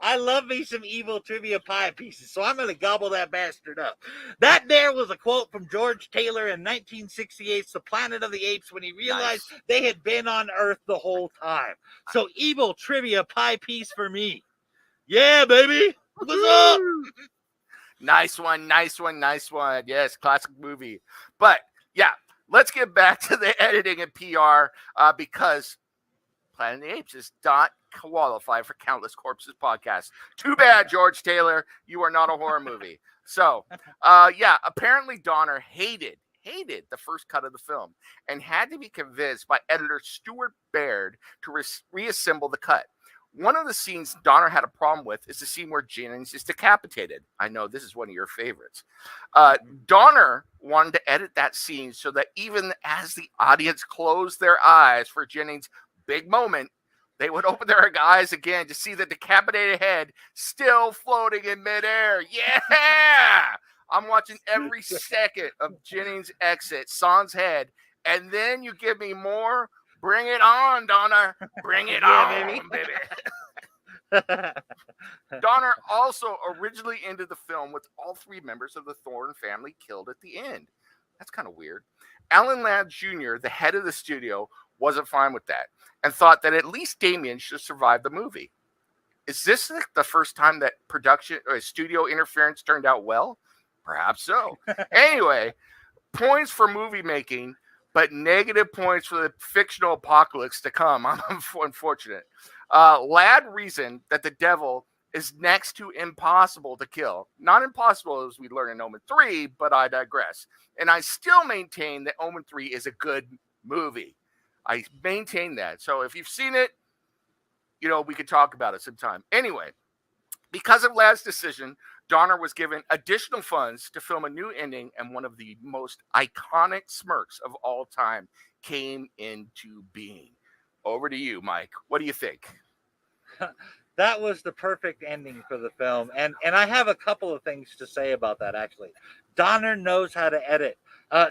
I love me some evil trivia pie pieces, so I'm going to gobble that bastard up. That there was a quote from George Taylor in 1968's The Planet of the Apes when he realized they had been on Earth the whole time. So evil trivia pie piece for me. Yeah, baby. What's up? Nice one, nice one, nice one. Yes, classic movie. But yeah, let's get back to the editing and PR because Planet of the Apes is not qualified for Countless Corpses podcast. Too bad, George Taylor. You are not a horror movie. So, yeah, apparently Donner hated the first cut of the film and had to be convinced by editor Stuart Baird to reassemble the cut. One of the scenes Donner had a problem with is the scene where Jennings is decapitated. I know this is one of your favorites. Donner wanted to edit that scene so that even as the audience closed their eyes for Jennings' big moment, they would open their eyes again to see the decapitated head still floating in midair. Yeah! I'm watching every second of Jennings' exit, Son's head, and then you give me more. Bring it on, Donner. Bring it on, baby. Donner also originally ended the film with all three members of the Thorne family killed at the end. That's kind of weird. Alan Ladd Jr., the head of the studio, wasn't fine with that and thought that at least Damien should survive the movie. Is this the first time that production or studio interference turned out well? Perhaps so. Anyway, points for movie making, but negative points for the fictional apocalypse to come. I'm unfortunate. Ladd reasoned that the devil is next to impossible to kill. Not impossible as we learn in Omen 3, but I digress. And I still maintain that Omen 3 is a good movie. I maintain that. So if you've seen it, you know, we could talk about it sometime. Anyway, because of Ladd's decision, Donner was given additional funds to film a new ending, and one of the most iconic smirks of all time came into being. Over to you, Mike. What do you think? That was the perfect ending for the film. And I have a couple of things to say about that, actually. Donner knows how to edit.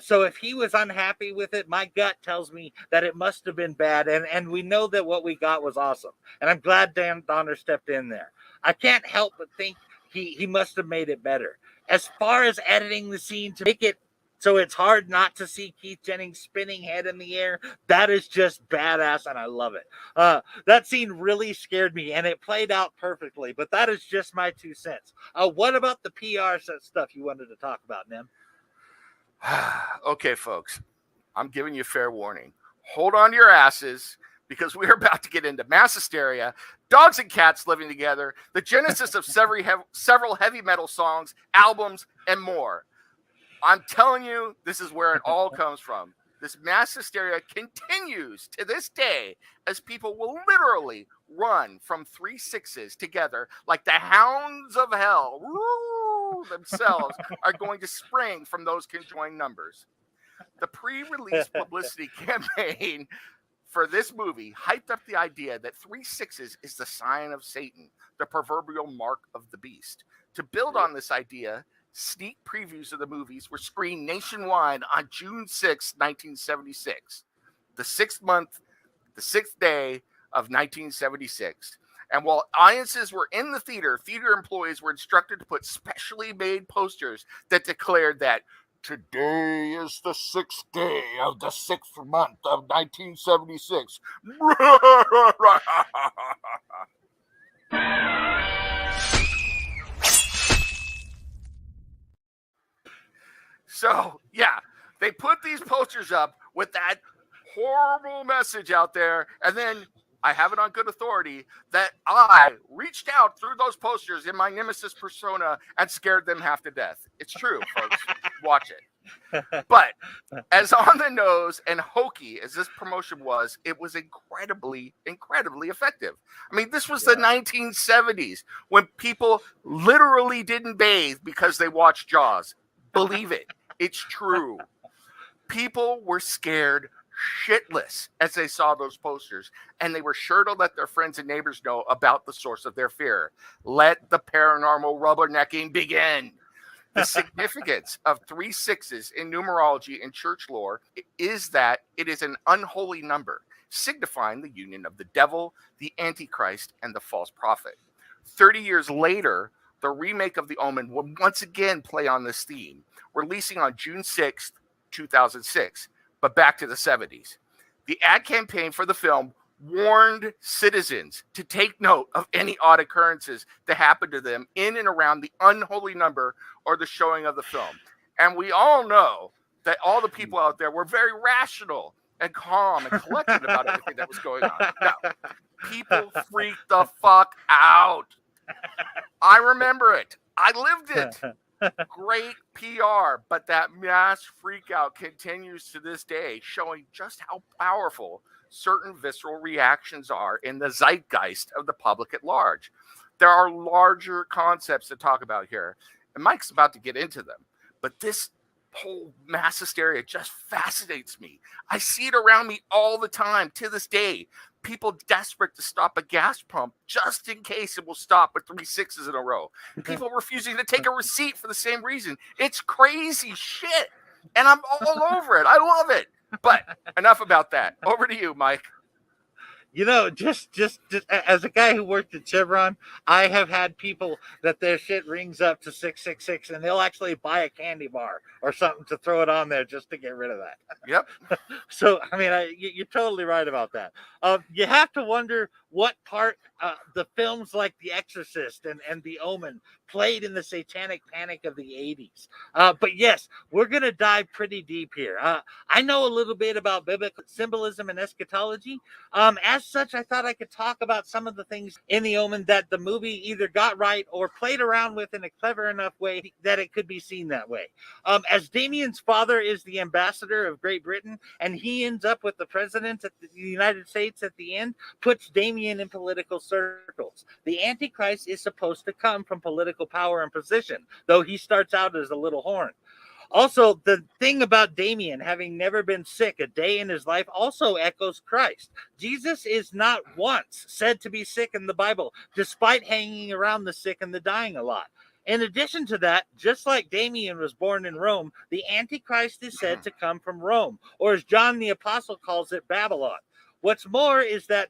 So if he was unhappy with it, my gut tells me that it must have been bad. And we know that what we got was awesome. And I'm glad Dan Donner stepped in there. I can't help but think he must have made it better. As far as editing the scene to make it so it's hard not to see Keith Jennings' spinning head in the air, that is just badass, and I love it. That scene really scared me, and it played out perfectly, but that is just my 2 cents. What about the PR stuff you wanted to talk about, Nim? Okay, folks, I'm giving you fair warning. Hold on to your asses, because we're about to get into mass hysteria, dogs and cats living together, the genesis of several heavy metal songs, albums, and more. I'm telling you, this is where it all comes from. This mass hysteria continues to this day as people will literally run from 3 6s together like the hounds of hell themselves are going to spring from those conjoined numbers. The pre-release publicity campaign for this movie hyped up the idea that 3 6s is the sign of Satan, the proverbial mark of the beast. To build on this idea, sneak previews of the movies were screened nationwide on June 6, 1976, the 6th day of 1976. And while audiences were in the theater employees were instructed to put specially made posters that declared that today is the 6th day of the 6th month of 1976. So, yeah, they put these posters up with that horrible message out there, and then I have it on good authority that I reached out through those posters in my Nemesis persona and scared them half to death. It's true, folks. Watch it. But as on the nose and hokey as this promotion was, it was incredibly, incredibly effective. I mean, this was the 1970s when people literally didn't bathe because they watched Jaws. Believe it. It's true. People were scared shitless as they saw those posters, and they were sure to let their friends and neighbors know about the source of their fear. Let the paranormal rubbernecking begin. The significance of 3 6s in numerology and church lore is that it is an unholy number, signifying the union of the devil, the Antichrist, and the false prophet. 30 years later, the remake of The Omen will once again play on this theme, releasing on June 6th, 2006. But back to the 70s. The ad campaign for the film warned citizens to take note of any odd occurrences that happened to them in and around the unholy number or the showing of the film. And we all know that all the people out there were very rational and calm and collected about everything that was going on. No, people freaked the fuck out. I remember it. I lived it. Great PR, but that mass freakout continues to this day, showing just how powerful certain visceral reactions are in the zeitgeist of the public at large. There are larger concepts to talk about here, and Mike's about to get into them, but this whole mass hysteria just fascinates me. I see it around me all the time to this day. People desperate to stop a gas pump just in case it will stop with 3 6s in a row. People refusing to take a receipt for the same reason. It's crazy shit. And I'm all over it. I love it. But enough about that. Over to you, Mike. You know, just as a guy who worked at Chevron, I have had people that their shit rings up to 666 and they'll actually buy a candy bar or something to throw it on there just to get rid of that. Yep. So, I mean, you're totally right about that. You have to wonder what part the films like The Exorcist and The Omen played in the satanic panic of the 80s. But yes, we're going to dive pretty deep here. I know a little bit about biblical symbolism and eschatology. As such, I thought I could talk about some of the things in The Omen that the movie either got right or played around with in a clever enough way that it could be seen that way. As Damien's father is the ambassador of Great Britain, and he ends up with the president of the United States at the end, puts Damien in political circles. The Antichrist is supposed to come from political power and position, though he starts out as a little horn. Also, the thing about Damien having never been sick a day in his life also echoes Christ. Jesus is not once said to be sick in the Bible, despite hanging around the sick and the dying a lot. In addition to that, just like Damien was born in Rome, the Antichrist is said to come from Rome, or as John the Apostle calls it, Babylon. What's more is that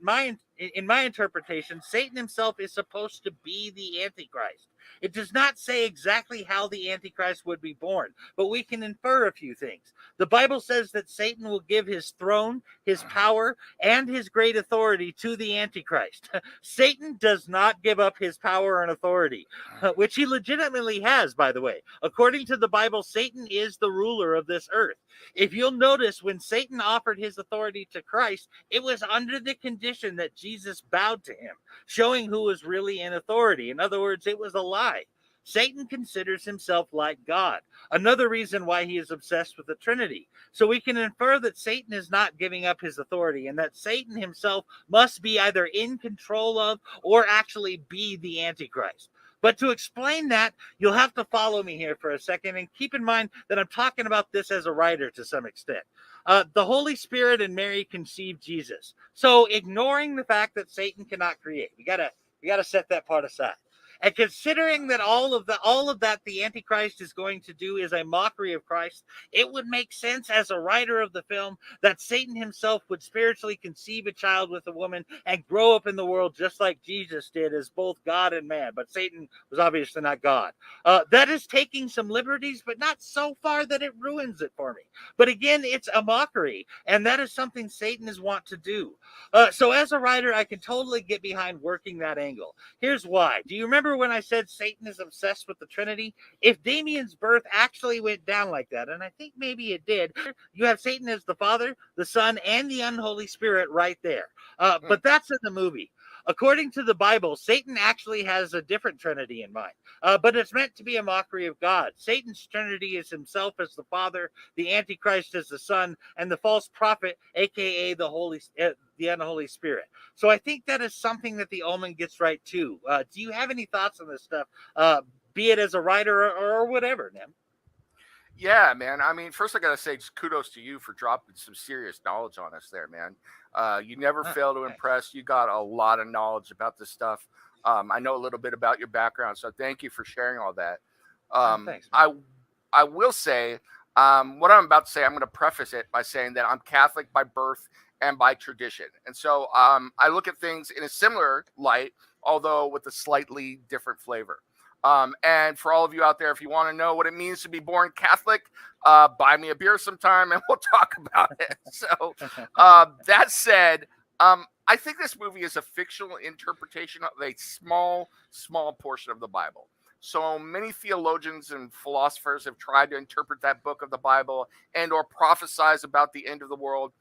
in my interpretation, Satan himself is supposed to be the Antichrist. It does not say exactly how the Antichrist would be born, but we can infer a few things. The Bible says that Satan will give his throne, his power, and his great authority to the Antichrist. Satan does not give up his power and authority, which he legitimately has, by the way. According to the Bible, Satan is the ruler of this earth. If you'll notice, when Satan offered his authority to Christ, it was under the condition that Jesus bowed to him, showing who was really in authority. In other words, it was a lie. Satan considers himself like God, another reason why he is obsessed with the Trinity. So we can infer that Satan is not giving up his authority, and that Satan himself must be either in control of or actually be the Antichrist. But to explain that, you'll have to follow me here for a second, and keep in mind that I'm talking about this as a writer to some extent. The Holy Spirit and Mary conceived Jesus. So ignoring the fact that Satan cannot create, we gotta set that part aside. And considering that all of that the Antichrist is going to do is a mockery of Christ, it would make sense as a writer of the film that Satan himself would spiritually conceive a child with a woman and grow up in the world just like Jesus did as both God and man. But Satan was obviously not God. That is taking some liberties, but not so far that it ruins it for me. But again, it's a mockery, and that is something Satan is wont to do. So as a writer, I can totally get behind working that angle. Here's why. Do you remember when I said Satan is obsessed with the Trinity? If Damien's birth actually went down like that, and I think maybe it did, you have Satan as the Father, the Son, and the unholy Spirit right there. But that's in the movie. According to the Bible, Satan actually has a different Trinity in mind, but it's meant to be a mockery of God. Satan's Trinity is himself as the Father, the Antichrist as the Son, and the false prophet, aka the unholy Spirit. So I think that is something that the Omen gets right too. Do you have any thoughts on this stuff, be it as a writer or whatever, Nem? Yeah, man. I mean, first I gotta say, just kudos to you for dropping some serious knowledge on us there, man. You never fail to impress. You got a lot of knowledge about this stuff. I know a little bit about your background, so thank you for sharing all that. Thanks, man. I will say, what I'm about to say, I'm going to preface it by saying that I'm Catholic by birth and by tradition. And so I look at things in a similar light, although with a slightly different flavor. And for all of you out there, if you want to know what it means to be born Catholic, buy me a beer sometime and we'll talk about it. So that said, I think this movie is a fictional interpretation of a small portion of the Bible. So many theologians and philosophers have tried to interpret that book of the Bible and or prophesize about the end of the world.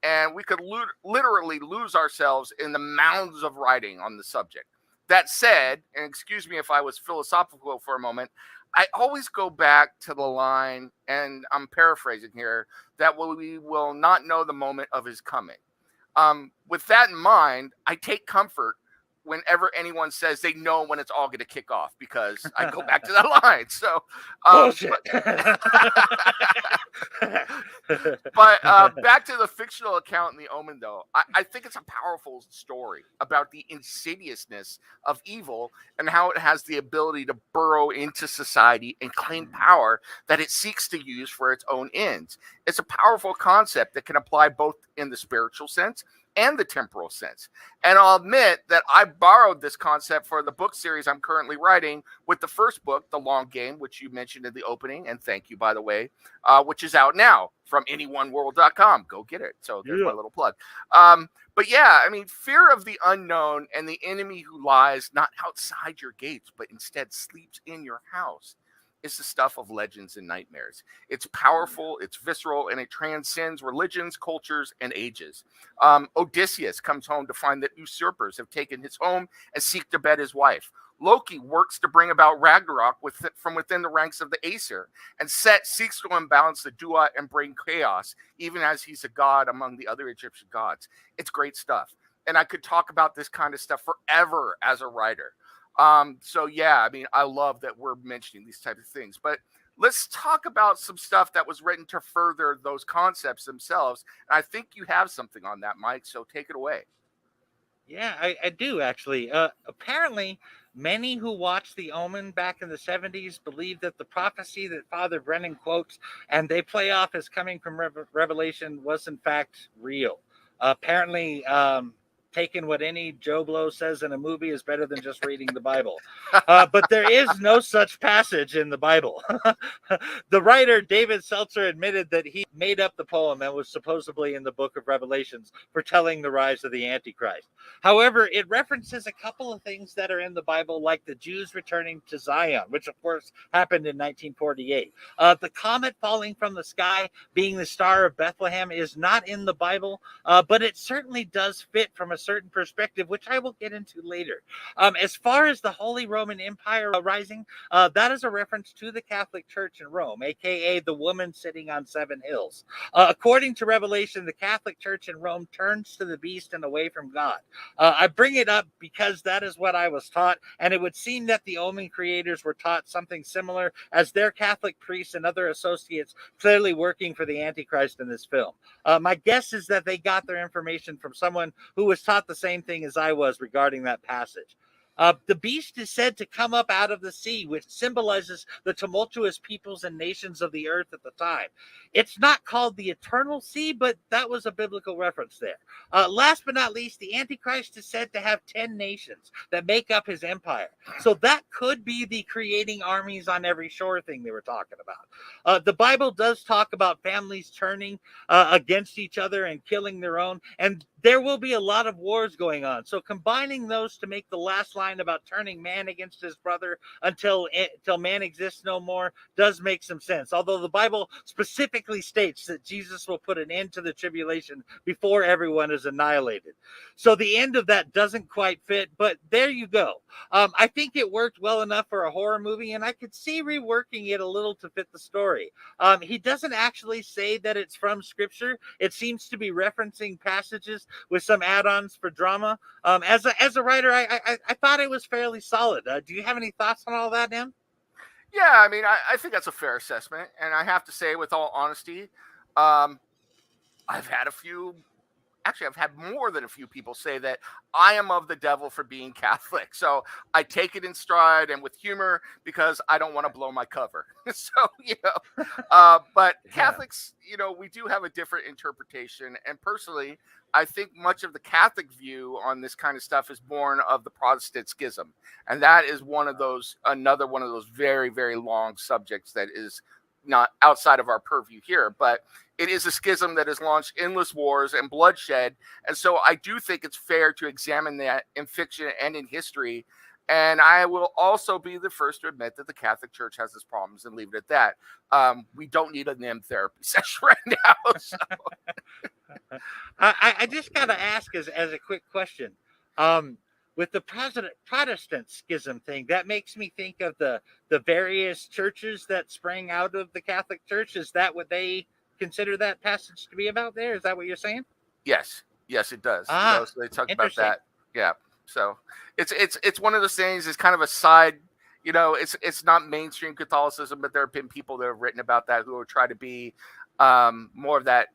And we could literally lose ourselves in the mounds of writing on the subject. That said, and excuse me if I was philosophical for a moment, I always go back to the line, and I'm paraphrasing here, that we will not know the moment of his coming. With that in mind, I take comfort whenever anyone says they know when it's all going to kick off, because I go back to that line. So, Bullshit. But back to the fictional account in The Omen, though, I think it's a powerful story about the insidiousness of evil and how it has the ability to burrow into society and claim power that it seeks to use for its own ends. It's a powerful concept that can apply both in the spiritual sense and the temporal sense. And I'll admit that I borrowed this concept for the book series I'm currently writing with the first book, The Long Game, which you mentioned in the opening, and thank you, by the way, which is out now from anyoneworld.com. Go get it. So there's my little plug. But yeah, I mean, fear of the unknown and the enemy who lies not outside your gates, but instead sleeps in your house, is the stuff of legends and nightmares. It's powerful, it's visceral, and it transcends religions, cultures, and ages. Odysseus comes home to find that usurpers have taken his home and seek to bed his wife. Loki works to bring about Ragnarok from within the ranks of the Aesir, and Set seeks to unbalance the Duat and bring chaos, even as he's a god among the other Egyptian gods. It's great stuff. And I could talk about this kind of stuff forever as a writer. So yeah, I mean, I love that we're mentioning these types of things, but let's talk about some stuff that was written to further those concepts themselves. And I think you have something on that, Mike, so take it away. Yeah, I do actually. Apparently, many who watched The Omen back in the 70s believe that the prophecy that Father Brennan quotes and they play off as coming from Revelation was in fact real. Apparently, taking what any Joe Blow says in a movie is better than just reading the Bible. But there is no such passage in the Bible. The writer David Seltzer admitted that he made up the poem that was supposedly in the book of Revelations, foretelling the rise of the Antichrist. However, it references a couple of things that are in the Bible, like the Jews returning to Zion, which of course happened in 1948. The comet falling from the sky being the Star of Bethlehem is not in the Bible, but it certainly does fit from a certain perspective, which I will get into later. As far as the Holy Roman Empire rising, that is a reference to the Catholic Church in Rome, aka the woman sitting on 7 hills. According to Revelation, the Catholic Church in Rome turns to the beast and away from God. I bring it up because that is what I was taught, and it would seem that the Omen creators were taught something similar, as their Catholic priests and other associates clearly working for the Antichrist in this film. My guess is that they got their information from someone who was taught the same thing as I was regarding that passage. The beast is said to come up out of the sea, which symbolizes the tumultuous peoples and nations of the earth at the time. It's not called the eternal sea, but that was a biblical reference there. Last but not least, the Antichrist is said to have 10 nations that make up his empire. So that could be the creating armies on every shore thing they were talking about. The Bible does talk about families turning against each other and killing their own, and there will be a lot of wars going on. So combining those to make the last line about turning man against his brother until man exists no more does make some sense. Although the Bible specifically states that Jesus will put an end to the tribulation before everyone is annihilated. So the end of that doesn't quite fit, but there you go. I think it worked well enough for a horror movie, and I could see reworking it a little to fit the story. He doesn't actually say that it's from scripture. It seems to be referencing passages with some add-ons for drama. As a writer, I thought it was fairly solid. Do you have any thoughts on all that, Em? Yeah, I mean, I think that's a fair assessment. And I have to say, with all honesty, I've had a few actually, I've had more than a few people say that I am of the devil for being Catholic. So I take it in stride and with humor because I don't want to blow my cover. So, but Catholics, we do have a different interpretation. And personally, I think much of the Catholic view on this kind of stuff is born of the Protestant schism. And that is another one of those very, very long subjects that is not outside of our purview here, but it is a schism that has launched endless wars and bloodshed. And so I do think it's fair to examine that in fiction and in history. And I will also be the first to admit that the Catholic Church has its problems and leave it at that. We don't need a NIM therapy session right now. So. I just got to ask as a quick question. With the Protestant schism thing, that makes me think of the various churches that sprang out of the Catholic Church. Is that what they consider that passage to be about there? Is that what you're saying? Yes, it does. So they talk about that. Yeah. So it's one of those things. It's kind of a side. It's not mainstream Catholicism, but there have been people that have written about that who have tried to be more of that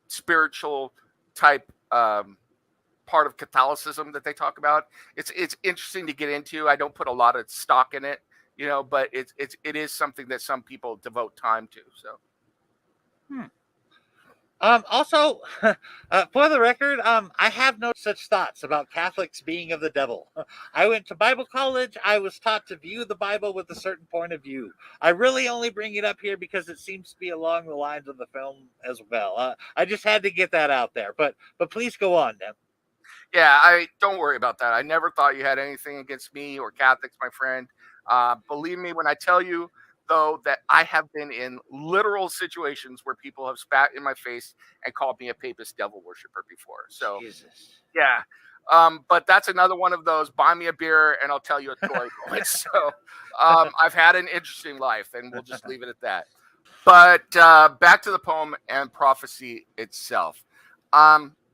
spiritual type part of Catholicism that they talk about. It's interesting to get into. I don't put a lot of stock in it, but it is something that some people devote time to. So. Also, for the record, I have no such thoughts about Catholics being of the devil. I went to Bible college. I was taught to view the Bible with a certain point of view. I really only bring it up here because it seems to be along the lines of the film as well. I just had to get that out there. But please go on, Dan. Yeah, I don't worry about that. I never thought you had anything against me or Catholics, my friend. Believe me when I tell you, though, that I have been in literal situations where people have spat in my face and called me a papist devil worshiper before. So, Jesus. Yeah. But that's another one of those, buy me a beer and I'll tell you a story. So I've had an interesting life, and we'll just leave it at that. But back to the poem and prophecy itself.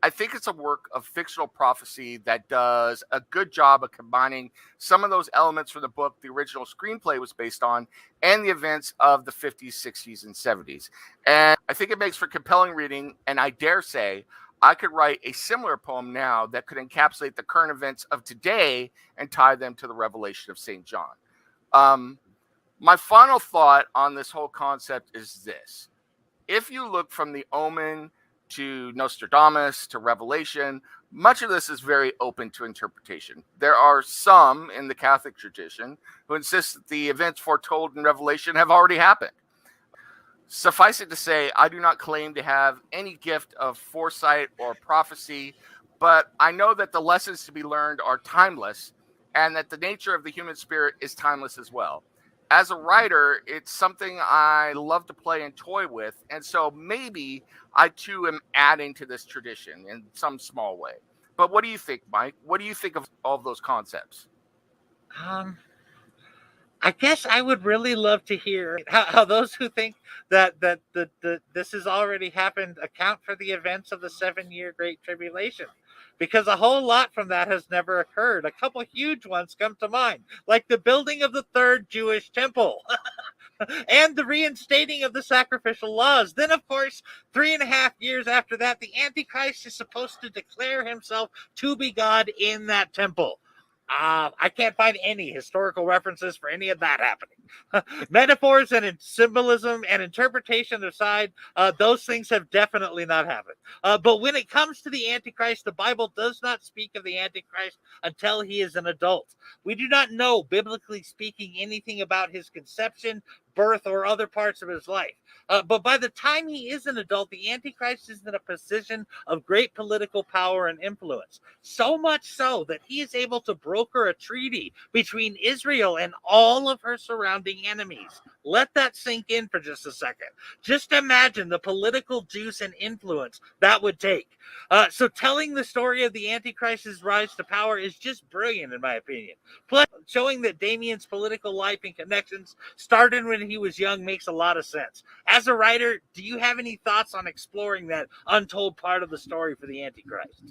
I think it's a work of fictional prophecy that does a good job of combining some of those elements from the book the original screenplay was based on and the events of the 50s, 60s, and 70s. And I think it makes for compelling reading, and I dare say I could write a similar poem now that could encapsulate the current events of today and tie them to the revelation of St. John. My final thought on this whole concept is this. If you look from the Omen to Nostradamus to Revelation, much of this is very open to interpretation. There are some in the Catholic tradition who insist that the events foretold in Revelation have already happened. Suffice it to say, I do not claim to have any gift of foresight or prophecy, but I know that the lessons to be learned are timeless and that the nature of the human spirit is timeless as well. As a writer, it's something I love to play and toy with, and so maybe I too am adding to this tradition in some small way. But what do you think, Mike? What do you think of all of those concepts? I guess I would really love to hear how those who think that this has already happened account for the events of the 7-year Great Tribulation. Because a whole lot from that has never occurred. A couple huge ones come to mind, like the building of the third Jewish temple and the reinstating of the sacrificial laws. Then, of course, 3.5 years after that, the Antichrist is supposed to declare himself to be God in that temple. I can't find any historical references for any of that happening. Metaphors and symbolism and interpretation aside, those things have definitely not happened. But when it comes to the Antichrist, the Bible does not speak of the Antichrist until he is an adult. We do not know, biblically speaking, anything about his conception, birth, or other parts of his life. But by the time he is an adult, the Antichrist is in a position of great political power and influence. So much so that he is able to broker a treaty between Israel and all of her surrounding enemies. Let that sink in for just a second. Just imagine the political juice and influence that would take. So telling the story of the Antichrist's rise to power is just brilliant, in my opinion. Plus, showing that Damien's political life and connections started when he was young makes a lot of sense. As a writer, do you have any thoughts on exploring that untold part of the story for the Antichrist?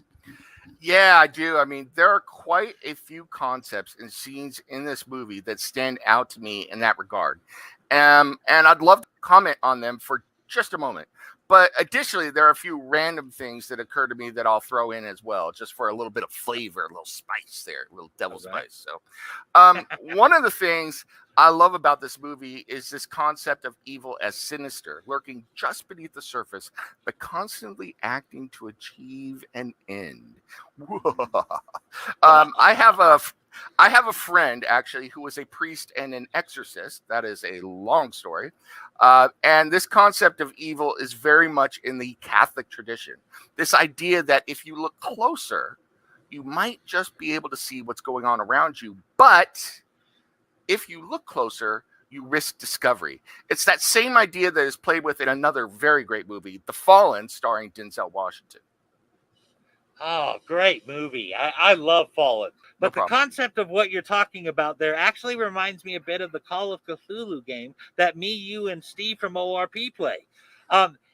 Yeah, I do. I mean, there are quite a few concepts and scenes in this movie that stand out to me in that regard. And I'd love to comment on them for just a moment. But additionally, there are a few random things that occur to me that I'll throw in as well, just for a little bit of flavor, a little spice there, a little devil spice. So one of the things I love about this movie is this concept of evil as sinister, lurking just beneath the surface, but constantly acting to achieve an end. I have a friend actually who was a priest and an exorcist. That is a long story. And this concept of evil is very much in the Catholic tradition. This idea that if you look closer, you might just be able to see what's going on around you. But if you look closer, you risk discovery. It's that same idea that is played with in another very great movie, The Fallen, starring Denzel Washington. Oh, great movie. I love Fallen. But the concept of what you're talking about there actually reminds me a bit of the Call of Cthulhu game that me, you, and Steve from ORP play.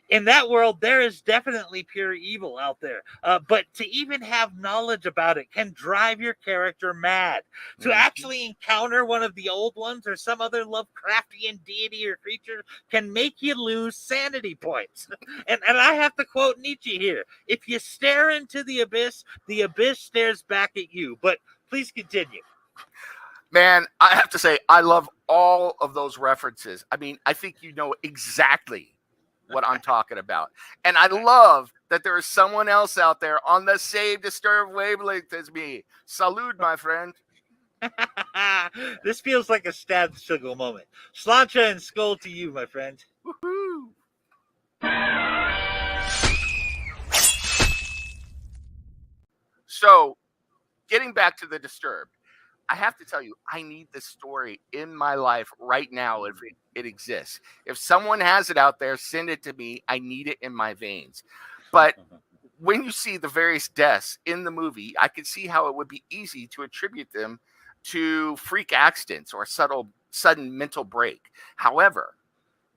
In that world, there is definitely pure evil out there. But to even have knowledge about it can drive your character mad. To actually encounter one of the old ones or some other Lovecraftian deity or creature can make you lose sanity points. And I have to quote Nietzsche here. If you stare into the abyss stares back at you. But please continue. Man, I have to say, I love all of those references. I mean, I think you know exactly what I'm talking about. And I love that there is someone else out there on the same disturbed wavelength as me. Salud, my friend. This feels like a stab sugar moment. Slancha and skull to you, my friend. Woohoo! So, getting back to the disturbed, I have to tell you, I need this story in my life right now if it exists. If someone has it out there, send it to me. I need it in my veins. But when you see the various deaths in the movie, I can see how it would be easy to attribute them to freak accidents or a sudden mental break. However,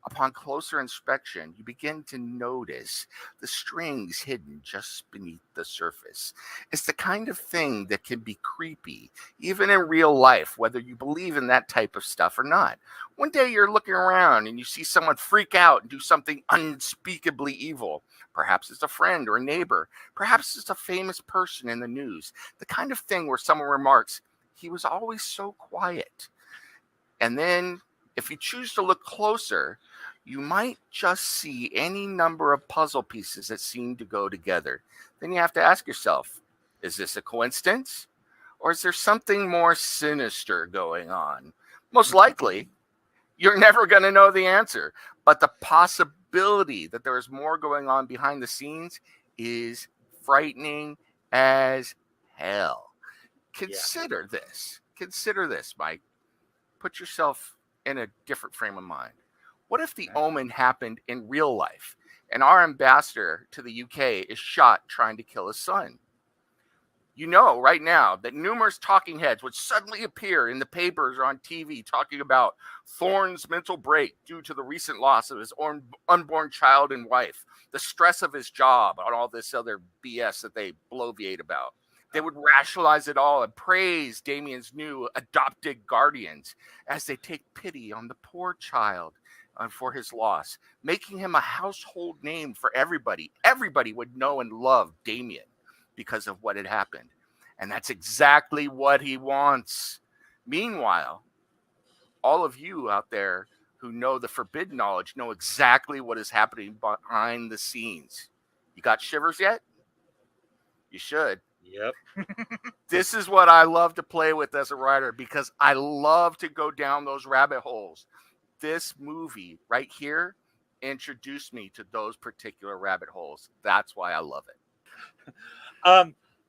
upon closer inspection, you begin to notice the strings hidden just beneath the surface. It's the kind of thing that can be creepy, even in real life, whether you believe in that type of stuff or not. One day you're looking around and you see someone freak out and do something unspeakably evil. Perhaps it's a friend or a neighbor. Perhaps it's a famous person in the news. The kind of thing where someone remarks, "He was always so quiet." And then, if you choose to look closer, you might just see any number of puzzle pieces that seem to go together. Then you have to ask yourself, is this a coincidence? Or is there something more sinister going on? Most likely, you're never going to know the answer. But the possibility that there is more going on behind the scenes is frightening as hell. Consider this. Consider this, Mike. Put yourself in a different frame of mind. What if the Omen happened in real life and our ambassador to the UK is shot trying to kill his son? You know right now that numerous talking heads would suddenly appear in the papers or on TV talking about Thorne's mental break due to the recent loss of his unborn child and wife, the stress of his job, and all this other BS that they bloviate about. They would rationalize it all and praise Damien's new adopted guardians as they take pity on the poor child for his loss, making him a household name for everybody. Everybody would know and love Damien because of what had happened. And that's exactly what he wants. Meanwhile, all of you out there who know the forbidden knowledge know exactly what is happening behind the scenes. You got shivers yet? You should. Yep. This is what I love to play with as a writer because I love to go down those rabbit holes. This movie right here introduced me to those particular rabbit holes. That's why I love it.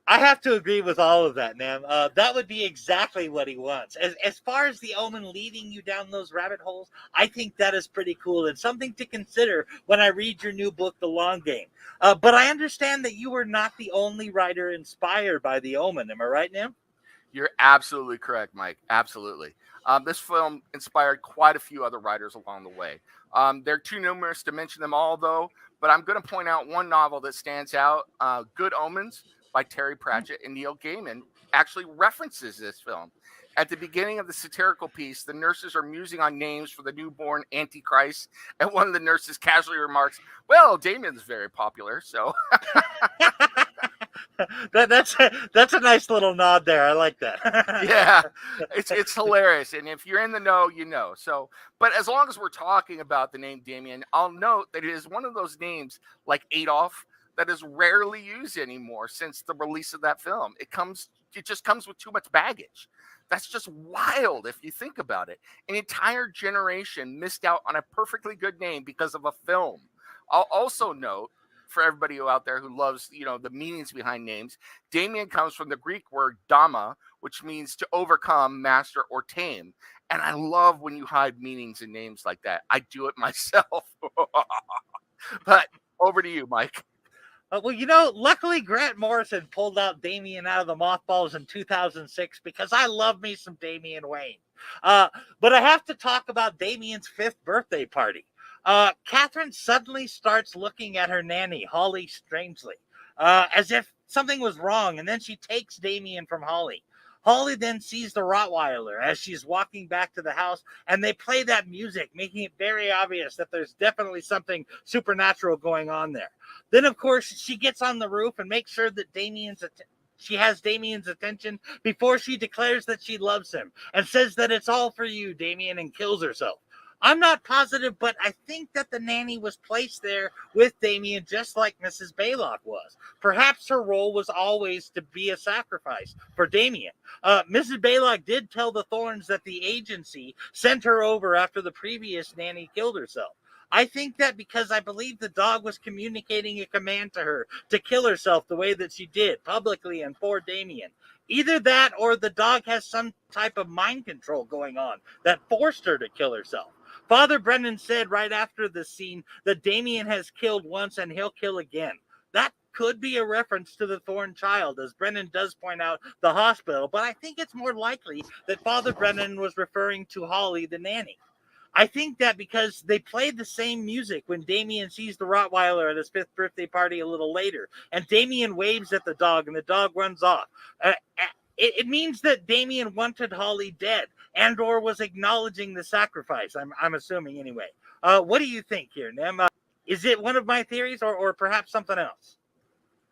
I have to agree with all of that, man. That would be exactly what he wants. As far as the Omen leading you down those rabbit holes, I think that is pretty cool and something to consider when I read your new book, The Long Game. But I understand that you were not the only writer inspired by the Omen. Am I right, Nim? You're absolutely correct, Mike. Absolutely. This film inspired quite a few other writers along the way. They're too numerous to mention them all, though, but I'm going to point out one novel that stands out, Good Omens by Terry Pratchett and Neil Gaiman actually references this film. At the beginning of the satirical piece, the nurses are musing on names for the newborn Antichrist, and one of the nurses casually remarks, "Well, Damien's very popular, so." That's a nice little nod there. I like that. Yeah, it's hilarious, and if you're in the know, you know. So, but as long as we're talking about the name Damien, I'll note that it is one of those names like Adolf that is rarely used anymore since the release of that film. It just comes with too much baggage. That's just wild if you think about it. An entire generation missed out on a perfectly good name because of a film. I'll also note, for everybody out there who loves, the meanings behind names, Damien comes from the Greek word dama, which means to overcome, master, or tame. And I love when you hide meanings in names like that. I do it myself. But over to you, Mike. Well, luckily Grant Morrison pulled out Damien out of the mothballs in 2006 because I love me some Damian Wayne. But I have to talk about Damien's 5th birthday party. Catherine suddenly starts looking at her nanny, Holly, strangely, as if something was wrong, and then she takes Damien from Holly. Holly then sees the Rottweiler as she's walking back to the house, and they play that music, making it very obvious that there's definitely something supernatural going on there. Then, of course, she gets on the roof and makes sure that she has Damien's attention before she declares that she loves him and says that it's all for you, Damien, and kills herself. I'm not positive, but I think that the nanny was placed there with Damien just like Mrs. Blalock was. Perhaps her role was always to be a sacrifice for Damien. Mrs. Blalock did tell the Thorns that the agency sent her over after the previous nanny killed herself. I think that because I believe the dog was communicating a command to her to kill herself the way that she did, publicly and for Damien. Either that or the dog has some type of mind control going on that forced her to kill herself. Father Brennan said right after the scene that Damien has killed once and he'll kill again. That could be a reference to the Thorn child, as Brennan does point out the hospital, but I think it's more likely that Father Brennan was referring to Holly, the nanny. I think that because they played the same music when Damien sees the Rottweiler at his 5th birthday party a little later, and Damien waves at the dog, and the dog runs off. It means that Damien wanted Holly dead, and or was acknowledging the sacrifice. I'm assuming anyway. What do you think here, Nem? Is it one of my theories, or perhaps something else?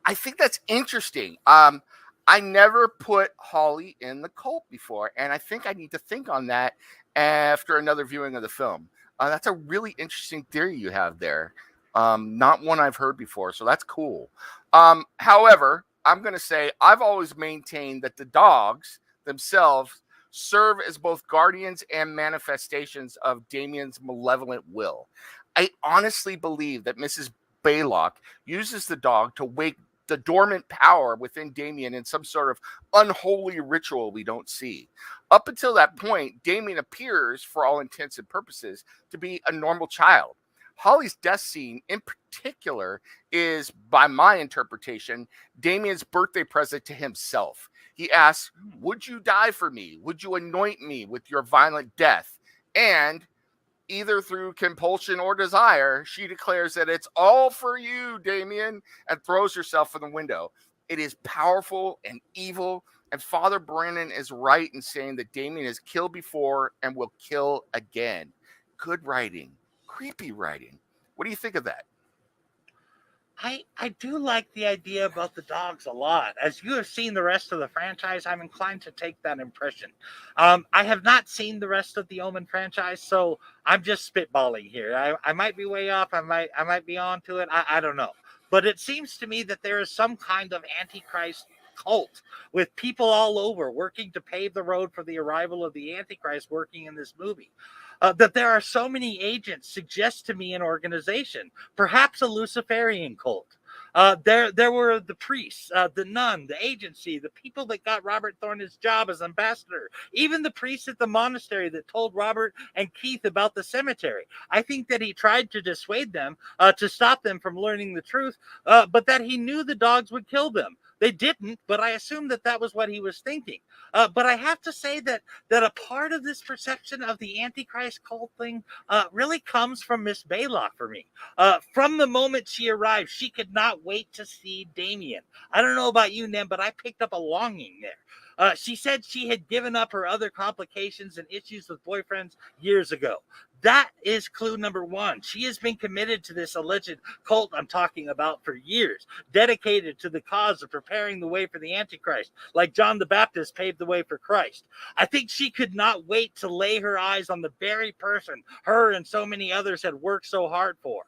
I think that's interesting. I never put Holly in the cult before, and I think I need to think on that after another viewing of the film. That's a really interesting theory you have there. Not one I've heard before, so that's cool. However, I'm going to say I've always maintained that the dogs themselves serve as both guardians and manifestations of Damien's malevolent will. I honestly believe that Mrs. Blalock uses the dog to wake the dormant power within Damien in some sort of unholy ritual we don't see. Up until that point, Damien appears, for all intents and purposes, to be a normal child. Holly's death scene in particular is, by my interpretation, Damien's birthday present to himself. He asks, "Would you die for me? Would you anoint me with your violent death?" And either through compulsion or desire, she declares that it's all for you, Damien, and throws herself from the window. It is powerful and evil, and Father Brennan is right in saying that Damien has killed before and will kill again. Good writing. Creepy writing. What do you think of that? I do like the idea about the dogs a lot. As you have seen the rest of the franchise, I'm inclined to take that impression. I have not seen the rest of the Omen franchise, so I'm just spitballing here. I might be way off. I might be onto it. I don't know. But it seems to me that there is some kind of Antichrist cult with people all over working to pave the road for the arrival of the Antichrist working in this movie. That there are so many agents suggests to me an organization, perhaps a Luciferian cult. There were the priests, the nun, the agency, the people that got Robert Thorne his job as ambassador, even the priests at the monastery that told Robert and Keith about the cemetery. I think that he tried to dissuade them to stop them from learning the truth, but that he knew the dogs would kill them. They didn't, but I assume that that was what he was thinking. But I have to say that a part of this perception of the Antichrist cult thing really comes from Miss Blalock for me. From the moment she arrived, she could not wait to see Damien. I don't know about you, Nem, but I picked up a longing there. She said she had given up her other complications and issues with boyfriends years ago. That is clue number one. She has been committed to this alleged cult I'm talking about for years, dedicated to the cause of preparing the way for the Antichrist, like John the Baptist paved the way for Christ. I think she could not wait to lay her eyes on the very person her and so many others had worked so hard for.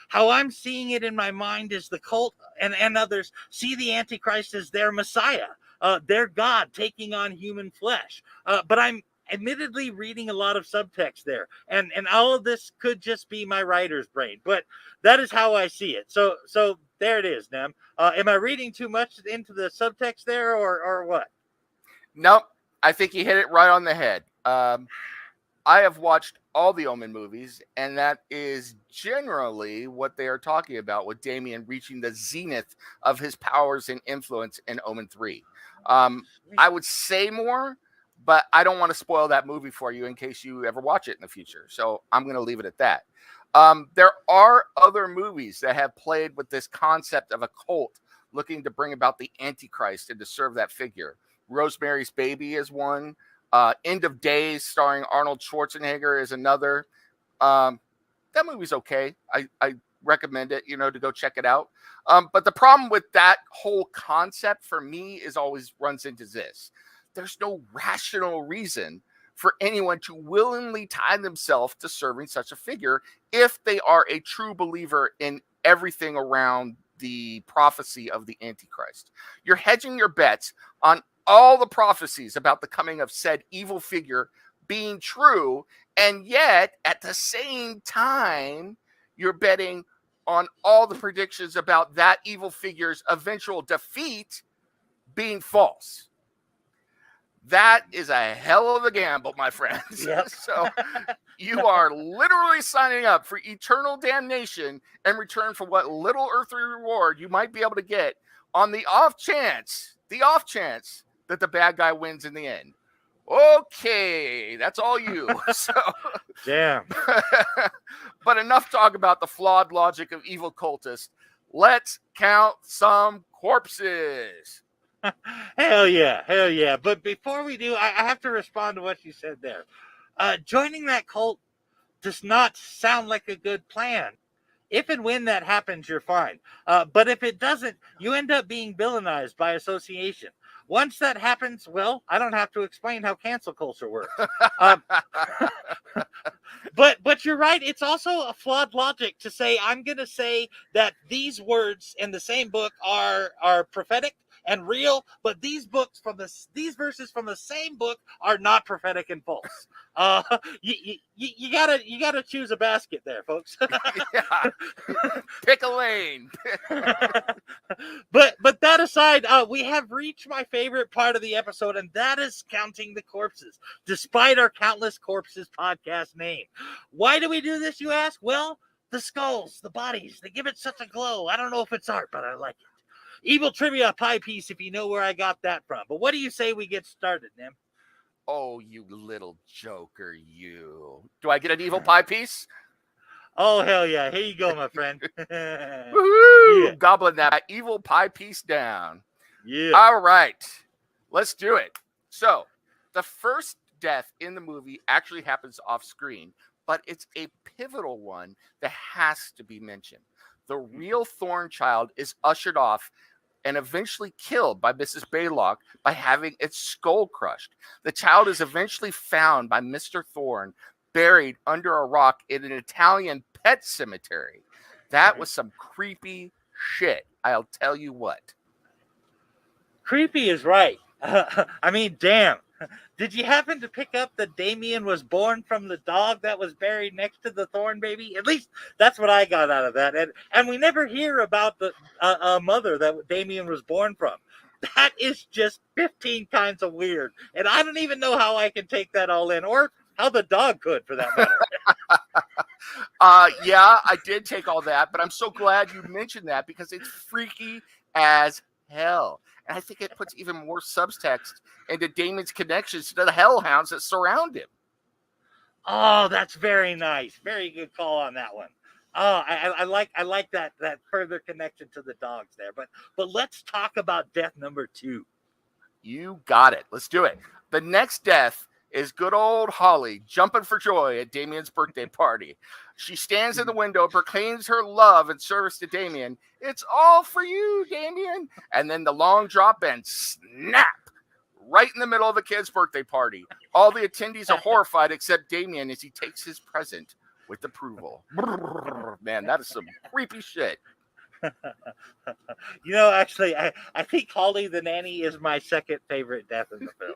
How I'm seeing it in my mind is the cult and others see the Antichrist as their Messiah, their God taking on human flesh. But I'm admittedly reading a lot of subtext there, and all of this could just be my writer's brain, but that is how I see it. So there it is, Nem. Am I reading too much into the subtext there, or what? Nope. I think you hit it right on the head. I have watched all the Omen movies, and that is generally what they are talking about, with Damien reaching the zenith of his powers and influence in Omen 3. I would say more, but I don't want to spoil that movie for you in case you ever watch it in the future. So I'm going to leave it at that. There are other movies that have played with this concept of a cult looking to bring about the Antichrist and to serve that figure. Rosemary's Baby is one. End of Days, starring Arnold Schwarzenegger, is another. That movie's okay. I recommend it, to go check it out. But the problem with that whole concept for me is always runs into this. There's no rational reason for anyone to willingly tie themselves to serving such a figure if they are a true believer in everything around the prophecy of the Antichrist. You're hedging your bets on all the prophecies about the coming of said evil figure being true, and yet at the same time you're betting on all the predictions about that evil figure's eventual defeat being false. That is a hell of a gamble, my friends. Yep. So you are literally signing up for eternal damnation in return for what little earthly reward you might be able to get on the off chance that the bad guy wins in the end. Okay, that's all you. So, damn. But enough talk about the flawed logic of evil cultists. Let's count some corpses. Hell yeah. But before we do, I have to respond to what you said there. Joining that cult does not sound like a good plan. If and when that happens, you're fine. But if it doesn't, you end up being villainized by association. Once that happens, well, I don't have to explain how cancel culture works. But you're right. It's also a flawed logic to say, I'm going to say that these words in the same book are prophetic and real, but these verses from the same book are not prophetic and false. You gotta choose a basket there, folks. Yeah. Pick a lane. But that aside, we have reached my favorite part of the episode, and that is counting the corpses, despite our Countless Corpses podcast name. Why do we do this, you ask? Well, the skulls, the bodies, they give it such a glow. I don't know if it's art, but I like it. Evil trivia pie piece if you know where I got that from. But what do you say we get started, Nim? Oh, you little joker, you. Do I get an evil pie piece? Oh, hell yeah. Here you go, my friend. Woohoo! Yeah. Gobbling that evil pie piece down. Yeah. All right. Let's do it. So, the first death in the movie actually happens off screen, but it's a pivotal one that has to be mentioned. The real Thorn child is ushered off and eventually killed by Mrs. Blalock by having its skull crushed. The child is eventually found by Mr. Thorn buried under a rock in an Italian pet cemetery. That was some creepy shit, I'll tell you what. Creepy is right. I mean, damn. Did you happen to pick up that Damien was born from the dog that was buried next to the Thorn baby? At least that's what I got out of that. And we never hear about the mother that Damien was born from. That is just 15 kinds of weird. And I don't even know how I can take that all in, or how the dog could, for that matter. Yeah, I did take all that, but I'm so glad you mentioned that because it's freaky as hell. And I think it puts even more subtext into Damon's connections to the hellhounds that surround him. Oh, that's very nice. Very good call on that one. Oh, I like that further connection to the dogs there. But let's talk about death number 2. You got it. Let's do it. The next death is good old Holly jumping for joy at Damien's birthday party. She stands in the window, proclaims her love and service to Damien. It's all for you, Damien. And then the long drop and snap right in the middle of the kid's birthday party. All the attendees are horrified except Damien as he takes his present with approval. Man, that is some creepy shit. Actually, I think Holly the nanny is my second favorite death in the film.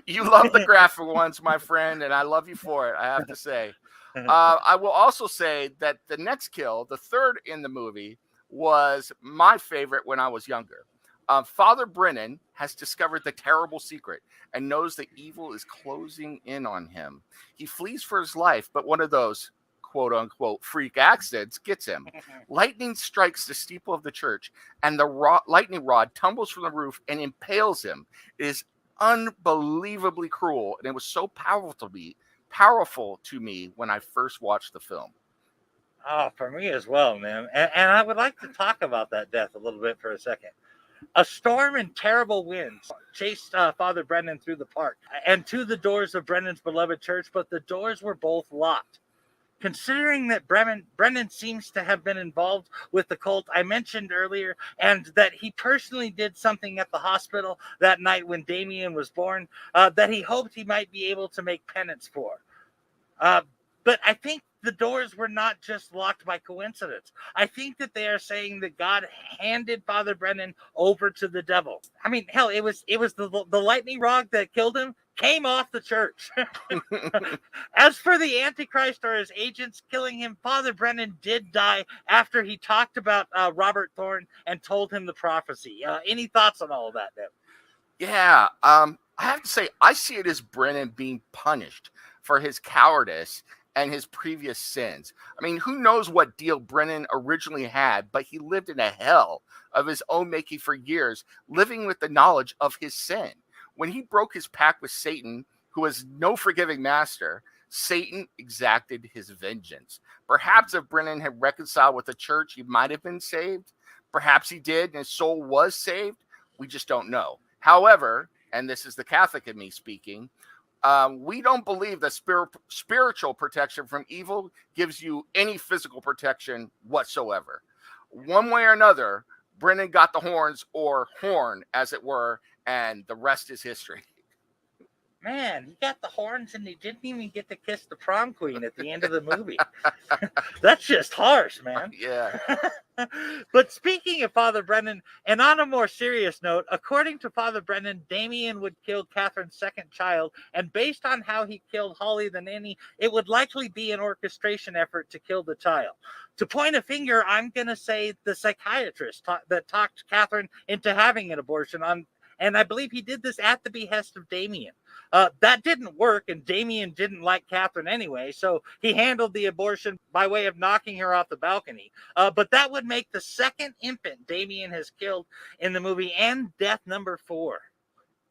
You love the graphic ones, my friend, and I love you for it, I have to say. I will also say that the next kill, the third in the movie, was my favorite when I was younger. Father Brennan has discovered the terrible secret and knows that evil is closing in on him. He flees for his life, but one of those quote-unquote freak accidents gets him. Lightning strikes the steeple of the church, and the lightning rod tumbles from the roof and impales him. It is unbelievably cruel, and it was so powerful to me when I first watched the film. Oh, for me as well, man. And I would like to talk about that death a little bit for a second. A storm and terrible winds chased Father Brennan through the park and to the doors of Brennan's beloved church, but the doors were both locked. Considering that Brennan seems to have been involved with the cult I mentioned earlier, and that he personally did something at the hospital that night when Damien was born, that he hoped he might be able to make penance for. But I think the doors were not just locked by coincidence. I think that they are saying that God handed Father Brennan over to the devil. I mean, hell, it was the lightning rod that killed him came off the church. As for the Antichrist or his agents killing him, Father Brennan did die after he talked about Robert Thorne and told him the prophecy. Any thoughts on all of that, Dev? Yeah, I have to say, I see it as Brennan being punished for his cowardice and his previous sins. I mean, who knows what deal Brennan originally had, but he lived in a hell of his own making for years, living with the knowledge of his sin. When he broke his pact with Satan, who was no forgiving master, Satan exacted his vengeance. Perhaps if Brennan had reconciled with the church, he might have been saved. Perhaps he did, and his soul was saved. We just don't know. However, and this is the Catholic in me speaking, we don't believe that spiritual protection from evil gives you any physical protection whatsoever. One way or another, Brennan got the horns, or horn, as it were, and the rest is history. Man, he got the horns and he didn't even get to kiss the prom queen at the end of the movie. That's just harsh, man. Yeah. But speaking of Father Brennan, and on a more serious note, according to Father Brennan, Damien would kill Catherine's second child, and based on how he killed Holly the nanny, it would likely be an orchestration effort to kill the child. To point a finger, I'm going to say the psychiatrist that talked Catherine into having an abortion and I believe he did this at the behest of Damien. That didn't work, and Damien didn't like Catherine anyway, so he handled the abortion by way of knocking her off the balcony. But that would make the second infant Damien has killed in the movie, and death number 4.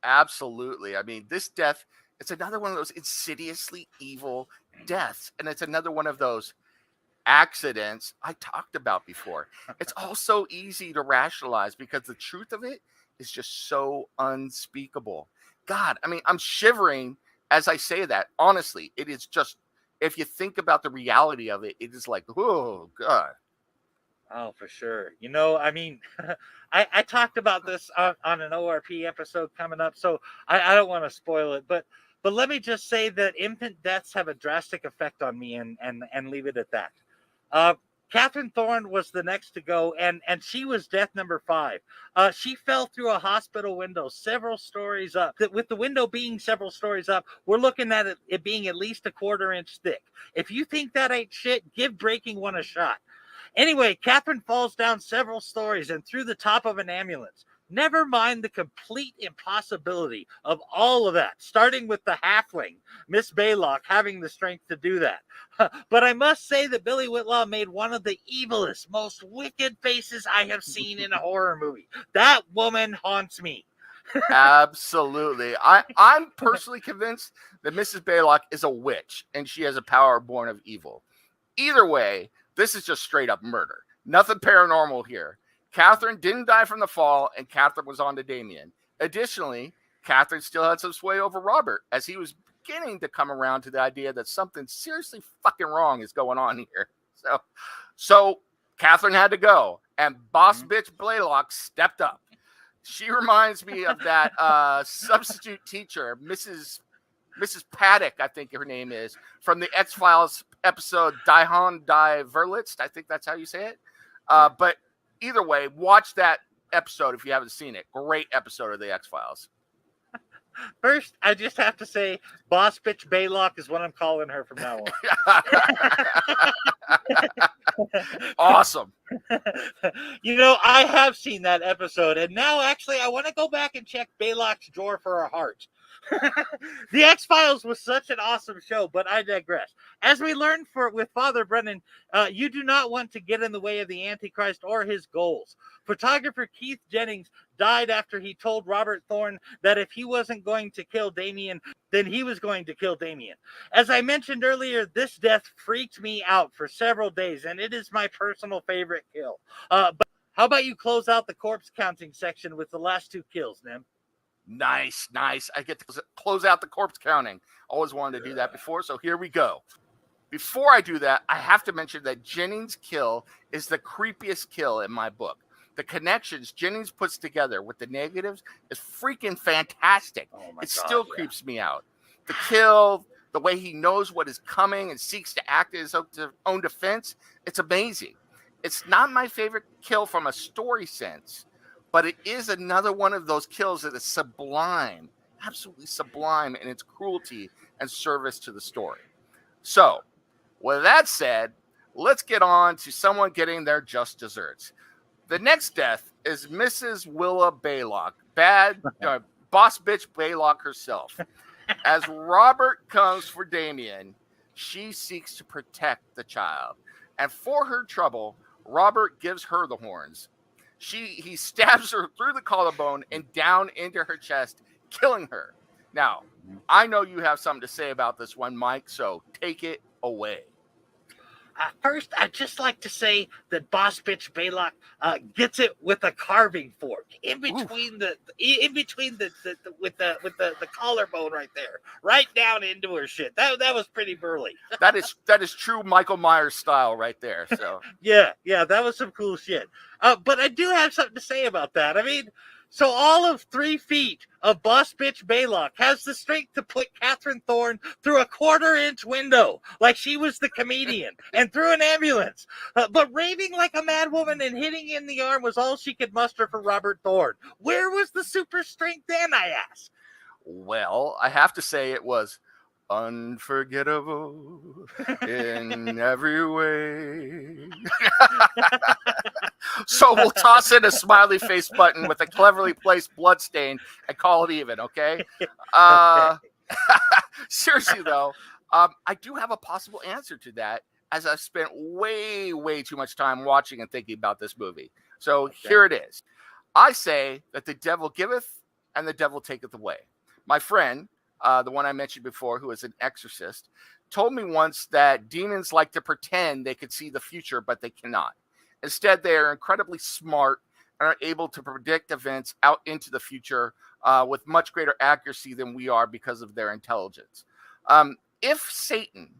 Absolutely. I mean, this death, it's another one of those insidiously evil deaths, and it's another one of those accidents I talked about before. It's all so easy to rationalize because the truth of it is just so unspeakable. God, I mean, I'm shivering as I say that. Honestly, it is just, if you think about the reality of it, it is like, oh, God. Oh, for sure. I mean, I talked about this on an ORP episode coming up, so I don't want to spoil it, but let me just say that infant deaths have a drastic effect on me and leave it at that. Catherine Thorne was the next to go, and she was death number 5. She fell through a hospital window several stories up. With the window being several stories up, we're looking at it being at least a 1/4 inch thick. If you think that ain't shit, give breaking one a shot. Anyway, Catherine falls down several stories and through the top of an ambulance. Never mind the complete impossibility of all of that, starting with the halfling, Miss Blalock, having the strength to do that. But I must say that Billy Whitlaw made one of the evilest, most wicked faces I have seen in a horror movie. That woman haunts me. Absolutely. I'm personally convinced that Mrs. Blalock is a witch and she has a power born of evil. Either way, this is just straight up murder. Nothing paranormal here. Catherine didn't die from the fall, and Catherine was on to Damien. Additionally, Catherine still had some sway over Robert, as he was beginning to come around to the idea that something seriously fucking wrong is going on here. So Catherine had to go, and boss bitch Blalock stepped up. She reminds me of that substitute teacher, Mrs. Paddock, I think her name is, from the X-Files episode Die Hon Die Verlitzt. I think that's how you say it. But either way, watch that episode if you haven't seen it. Great episode of the X-Files. First, I just have to say, boss bitch Blalock is what I'm calling her from now on. Awesome. You know, I have seen that episode, and now actually I want to go back and check Blalock's drawer for a heart. The X-Files was such an awesome show, but I digress. As we learned with Father Brennan, you do not want to get in the way of the Antichrist or his goals. Photographer Keith Jennings died after he told Robert Thorne that if he wasn't going to kill Damien, then he was going to kill Damien. As I mentioned earlier, this death freaked me out for several days, and it is my personal favorite kill. But how about you close out the corpse counting section with the last two kills, Nim? Nice. I get to close out the corpse counting. Always wanted to do that before, so here we go. Before I do that, I have to mention that Jennings' kill is the creepiest kill in my book. The connections Jennings puts together with the negatives is freaking fantastic. It still creeps me out. The kill, the way he knows what is coming and seeks to act in his own defense, it's amazing. It's not my favorite kill from a story sense, but it is another one of those kills that is sublime, absolutely sublime in its cruelty and service to the story. So, with that said, let's get on to someone getting their just desserts. The next death is Mrs. Willa Blalock, boss bitch Blalock herself. As Robert comes for Damien, she seeks to protect the child. And for her trouble, Robert gives her the horns. He stabs her through the collarbone and down into her chest, killing her. Now, I know you have something to say about this one, Mike, so take it away. First, I'd just like to say that boss bitch Blalock gets it with a carving fork in between the collarbone right there, right down into her shit. That was pretty burly. That is true Michael Myers style right there. So yeah, that was some cool shit. But I do have something to say about that. I mean, so all of 3 feet of boss bitch Blalock has the strength to put Catherine Thorne through a 1/4-inch window like she was the comedian and through an ambulance. But raving like a mad woman and hitting in the arm was all she could muster for Robert Thorne. Where was the super strength then, I ask? Well, I have to say it was unforgettable in every way. So we'll toss in a smiley face button with a cleverly placed blood stain and call it even, okay? Seriously, though, I do have a possible answer to that, as I've spent way too much time watching and thinking about this movie. So here it is. I say that the devil giveth and the devil taketh away. My friend, the one I mentioned before, who is an exorcist, told me once that demons like to pretend they could see the future, but they cannot. Instead, they are incredibly smart and are able to predict events out into the future with much greater accuracy than we are because of their intelligence. If Satan,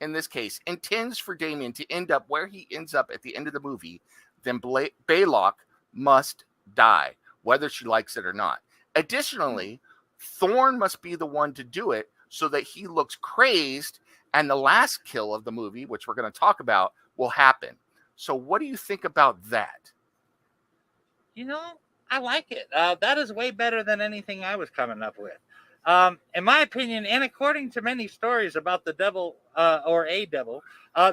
in this case, intends for Damien to end up where he ends up at the end of the movie, then Blalock must die, whether she likes it or not. Additionally, Thorne must be the one to do it so that he looks crazed, and the last kill of the movie, which we're going to talk about, will happen. So what do you think about that? You know, I like it. That is way better than anything I was coming up with. In my opinion, and according to many stories about the devil or a devil,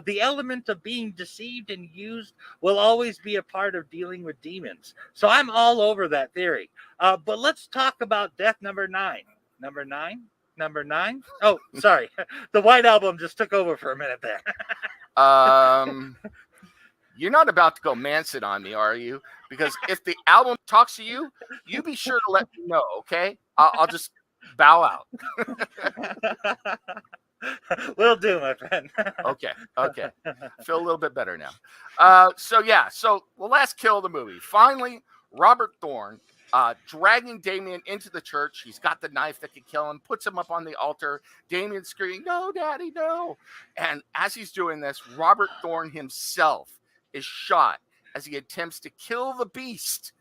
the element of being deceived and used will always be a part of dealing with demons. So I'm all over that theory. But let's talk about death number 9. Number 9? Oh, sorry. The White Album just took over for a minute there. You're not about to go Manson on me, are you? Because if the album talks to you, you be sure to let me know, okay? I'll just bow out. Will do, my friend. Okay. Feel a little bit better now. So the last kill of the movie. Finally, Robert Thorne dragging Damien into the church. He's got the knife that could kill him, puts him up on the altar. Damien's screaming, "No, Daddy, no." And as he's doing this, Robert Thorne himself is shot as he attempts to kill the beast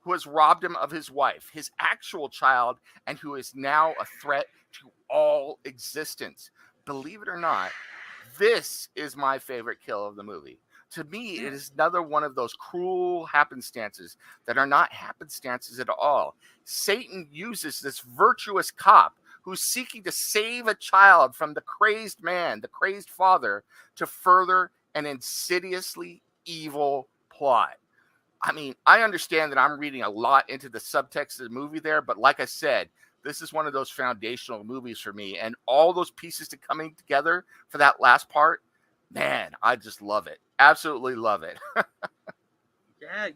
who has robbed him of his wife, his actual child, and who is now a threat to all existence. Believe it or not, this is my favorite kill of the movie. To me, it is another one of those cruel happenstances that are not happenstances at all. Satan uses this virtuous cop who's seeking to save a child from the crazed man, the crazed father, to further an insidiously evil plot. I mean, I understand that I'm reading a lot into the subtext of the movie there, but like I said, this is one of those foundational movies for me, and all those pieces coming together for that last part, man, I just love it. Absolutely love it. Yeah,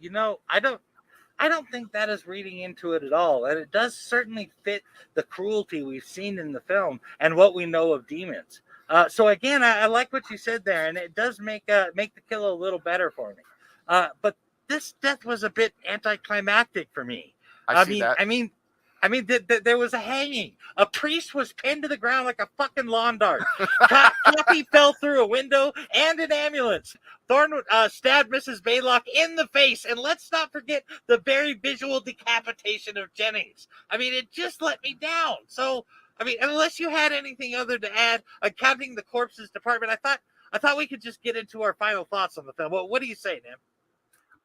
I don't think that is reading into it at all, and it does certainly fit the cruelty we've seen in the film and what we know of demons. So again, I like what you said there, and it does make the kill a little better for me. But this death was a bit anticlimactic for me. I see that. I mean, there was a hanging. A priest was pinned to the ground like a fucking lawn dart. Cappy fell through a window and an ambulance. Thorne stabbed Mrs. Blalock in the face. And let's not forget the very visual decapitation of Jennings. I mean, it just let me down. So, I mean, unless you had anything other to add, counting the corpses department, I thought we could just get into our final thoughts on the film. Well, what do you say, Nim?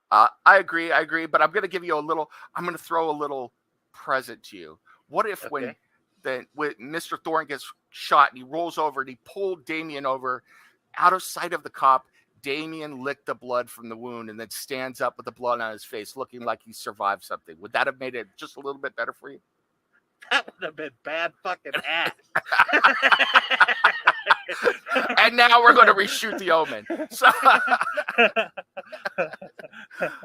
I agree, but I'm going to give you I'm going to throw a little present to you. What if when Mr. Thorne gets shot and he rolls over and he pulled Damien over out of sight of the cop, Damien licked the blood from the wound and then stands up with the blood on his face looking like he survived something? Would that have made it just a little bit better for you? That would have been bad fucking ass. And now we're going to reshoot the Omen. So,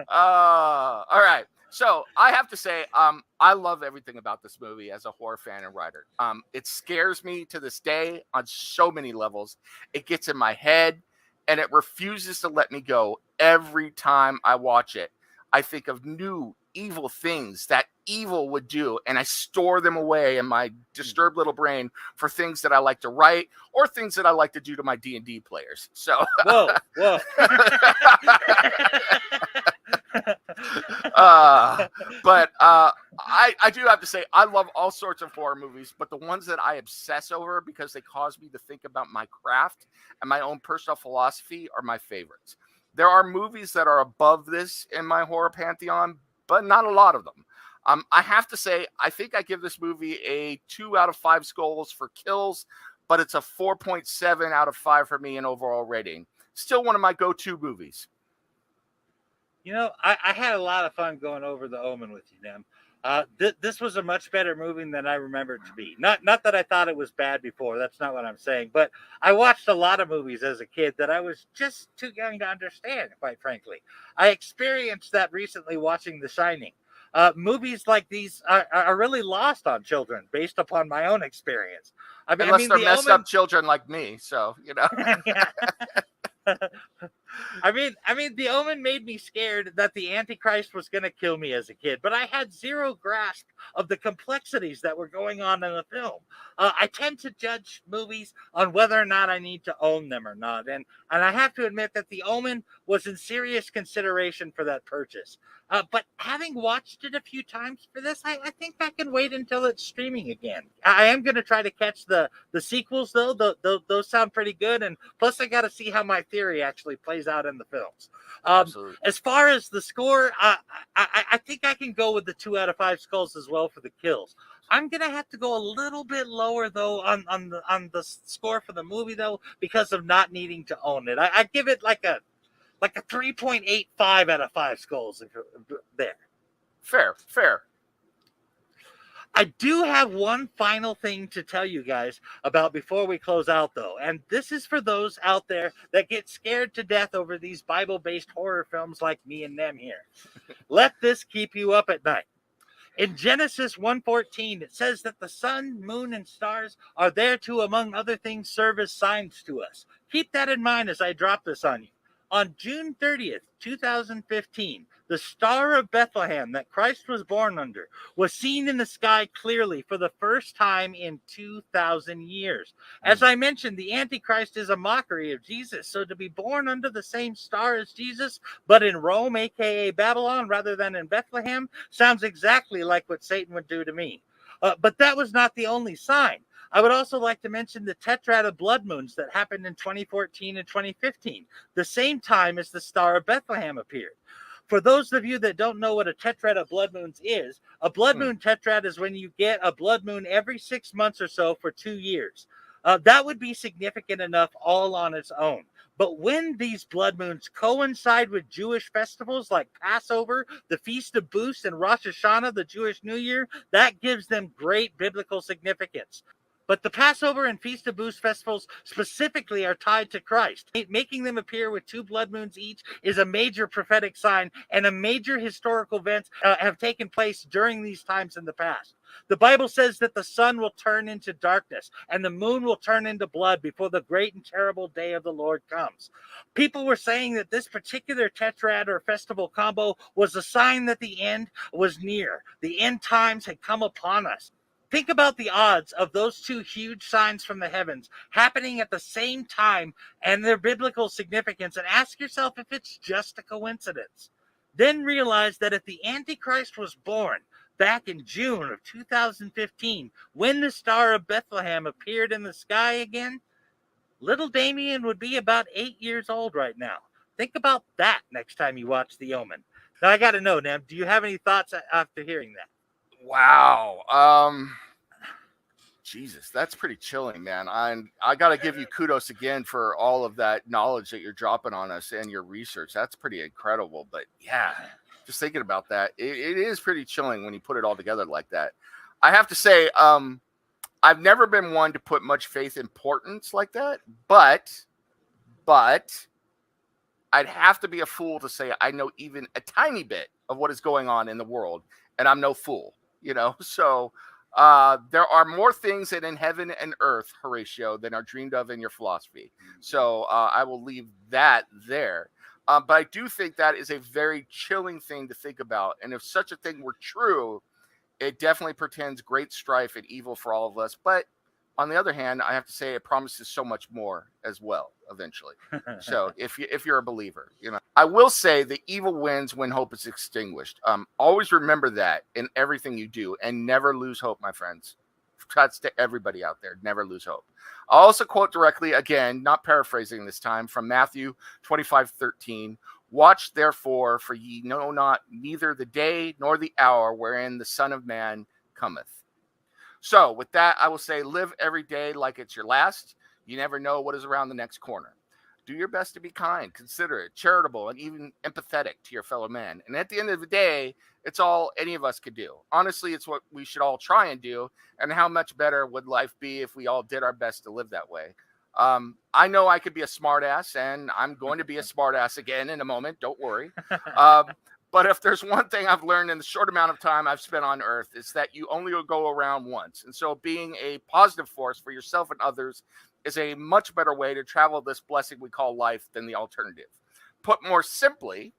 all right. So I have to say, I love everything about this movie as a horror fan and writer. It scares me to this day on so many levels. It gets in my head, and it refuses to let me go every time I watch it. I think of new evil things that evil would do, and I store them away in my disturbed little brain for things that I like to write or things that I like to do to my D&D players. So whoa. But I do have to say, I love all sorts of horror movies, but the ones that I obsess over because they cause me to think about my craft and my own personal philosophy are my favorites. There are movies that are above this in my horror pantheon, but not a lot of them. I have to say, I think I give this movie a 2 out of 5 skulls for kills, but it's a 4.7 out of 5 for me in overall rating. Still one of my go-to movies. I had a lot of fun going over the Omen with you, Nim. This was a much better movie than I remember it to be. Not that I thought it was bad before. That's not what I'm saying. But I watched a lot of movies as a kid that I was just too young to understand, quite frankly. I experienced that recently watching The Shining. Movies like these are really lost on children based upon my own experience. Unless they're messed up children like me. So, Yeah. I mean, the Omen made me scared that the Antichrist was going to kill me as a kid, but I had zero grasp of the complexities that were going on in the film. I tend to judge movies on whether or not I need to own them or not, and I have to admit that the Omen was in serious consideration for that purchase. But having watched it a few times for this, I think I can wait until it's streaming again. I am going to try to catch the sequels, though. Those sound pretty good, and plus I got to see how my theory actually plays out in the films. Absolutely. As far as the score, I think I can go with the 2 out of 5 skulls as well for the kills. I'm gonna have to go a little bit lower though on the score for the movie though because of not needing to own it. I give it like a 3.85 out of 5 skulls there. Fair. I do have one final thing to tell you guys about before we close out, though. And this is for those out there that get scared to death over these Bible-based horror films like me and them here. Let this keep you up at night. In Genesis 1:14, it says that the sun, moon, and stars are there to, among other things, serve as signs to us. Keep that in mind as I drop this on you. On June 30th, 2015, the Star of Bethlehem that Christ was born under was seen in the sky clearly for the first time in 2,000 years. As I mentioned, the Antichrist is a mockery of Jesus. So to be born under the same star as Jesus, but in Rome, aka Babylon, rather than in Bethlehem, sounds exactly like what Satan would do to me. But that was not the only sign. I would also like to mention the tetrad of blood moons that happened in 2014 and 2015, the same time as the Star of Bethlehem appeared. For those of you that don't know what a tetrad of blood moons is, a blood moon tetrad is when you get a blood moon every 6 months or so for 2 years. That would be significant enough all on its own. But when these blood moons coincide with Jewish festivals like Passover, the Feast of Booths, and Rosh Hashanah, the Jewish New Year, that gives them great biblical significance. But the Passover and Feast of Booths festivals specifically are tied to Christ. Making them appear with 2 blood moons each is a major prophetic sign, and a major historical events have taken place during these times in the past. The Bible says that the sun will turn into darkness and the moon will turn into blood before the great and terrible day of the Lord comes. People were saying that this particular tetrad or festival combo was a sign that the end was near. The end times had come upon us. Think about the odds of those 2 huge signs from the heavens happening at the same time and their biblical significance, and ask yourself if it's just a coincidence. Then realize that if the Antichrist was born back in June of 2015, when the Star of Bethlehem appeared in the sky again, little Damien would be about 8 years old right now. Think about that next time you watch The Omen. Now, I got to know, Nem, do you have any thoughts after hearing that? Wow. Jesus, that's pretty chilling, man. I got to give you kudos again for all of that knowledge that you're dropping on us and your research. That's pretty incredible. But yeah, just thinking about that, it is pretty chilling when you put it all together like that. I have to say, I've never been one to put much faith in portents like that, but I'd have to be a fool to say I know even a tiny bit of what is going on in the world, and I'm no fool, you know? So there are more things in heaven and earth, Horatio, than are dreamed of in your philosophy. So I will leave that there. But I do think that is a very chilling thing to think about. And if such a thing were true, it definitely portends great strife and evil for all of us. But on the other hand, I have to say it promises so much more as well eventually. So if you're a believer, you know, I will say the evil wins when hope is extinguished. Always remember that in everything you do, and never lose hope, my friends. That's to everybody out there. Never lose hope. I'll also quote directly, again, not paraphrasing this time, from Matthew 25:13. Watch therefore, for ye know not neither the day nor the hour wherein the Son of Man cometh. So with that, I will say live every day like it's your last. You never know what is around the next corner. Do your best to be kind, considerate, charitable, and even empathetic to your fellow man. And at the end of the day, it's all any of us could do. Honestly, it's what we should all try and do. And how much better would life be if we all did our best to live that way? I know I could be a smartass, and I'm going to be a smartass again in a moment. Don't worry. But if there's one thing I've learned in the short amount of time I've spent on Earth, it's that you only go around once. And so being a positive force for yourself and others is a much better way to travel this blessing we call life than the alternative. Put more simply,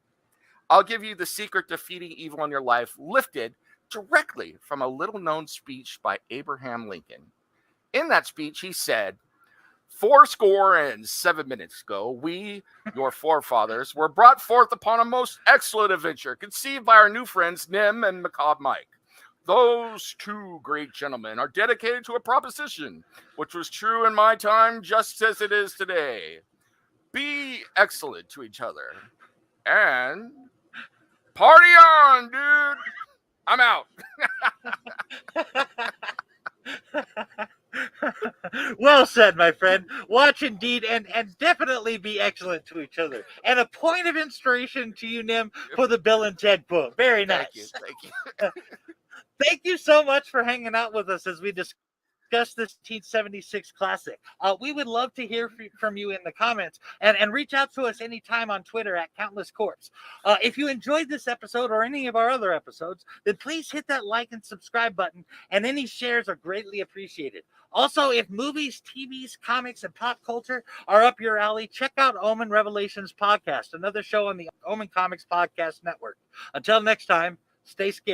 I'll give you the secret to defeating evil in your life, lifted directly from a little-known speech by Abraham Lincoln. In that speech, he said, 87 minutes ago, we, your forefathers, were brought forth upon a most excellent adventure, conceived by our new friends, Nim and Macabre Mike. Those 2 great gentlemen are dedicated to a proposition, which was true in my time just as it is today. Be excellent to each other. And party on, dude! I'm out. Well said, my friend. Watch indeed, and definitely be excellent to each other. And a point of inspiration to you, Nim, for the Bill and Ted quote. Very nice. Thank you. Thank you so much for hanging out with us as we discuss discuss this 1976 classic. We would love to hear from you in the comments, and reach out to us anytime on Twitter at Countless Corpse. If you enjoyed this episode or any of our other episodes, then please hit that like and subscribe button, and any shares are greatly appreciated. Also, if movies, TVs, comics, and pop culture are up your alley, check out Omen Revelations Podcast, another show on the Omen Comics Podcast Network. Until next time, stay scared.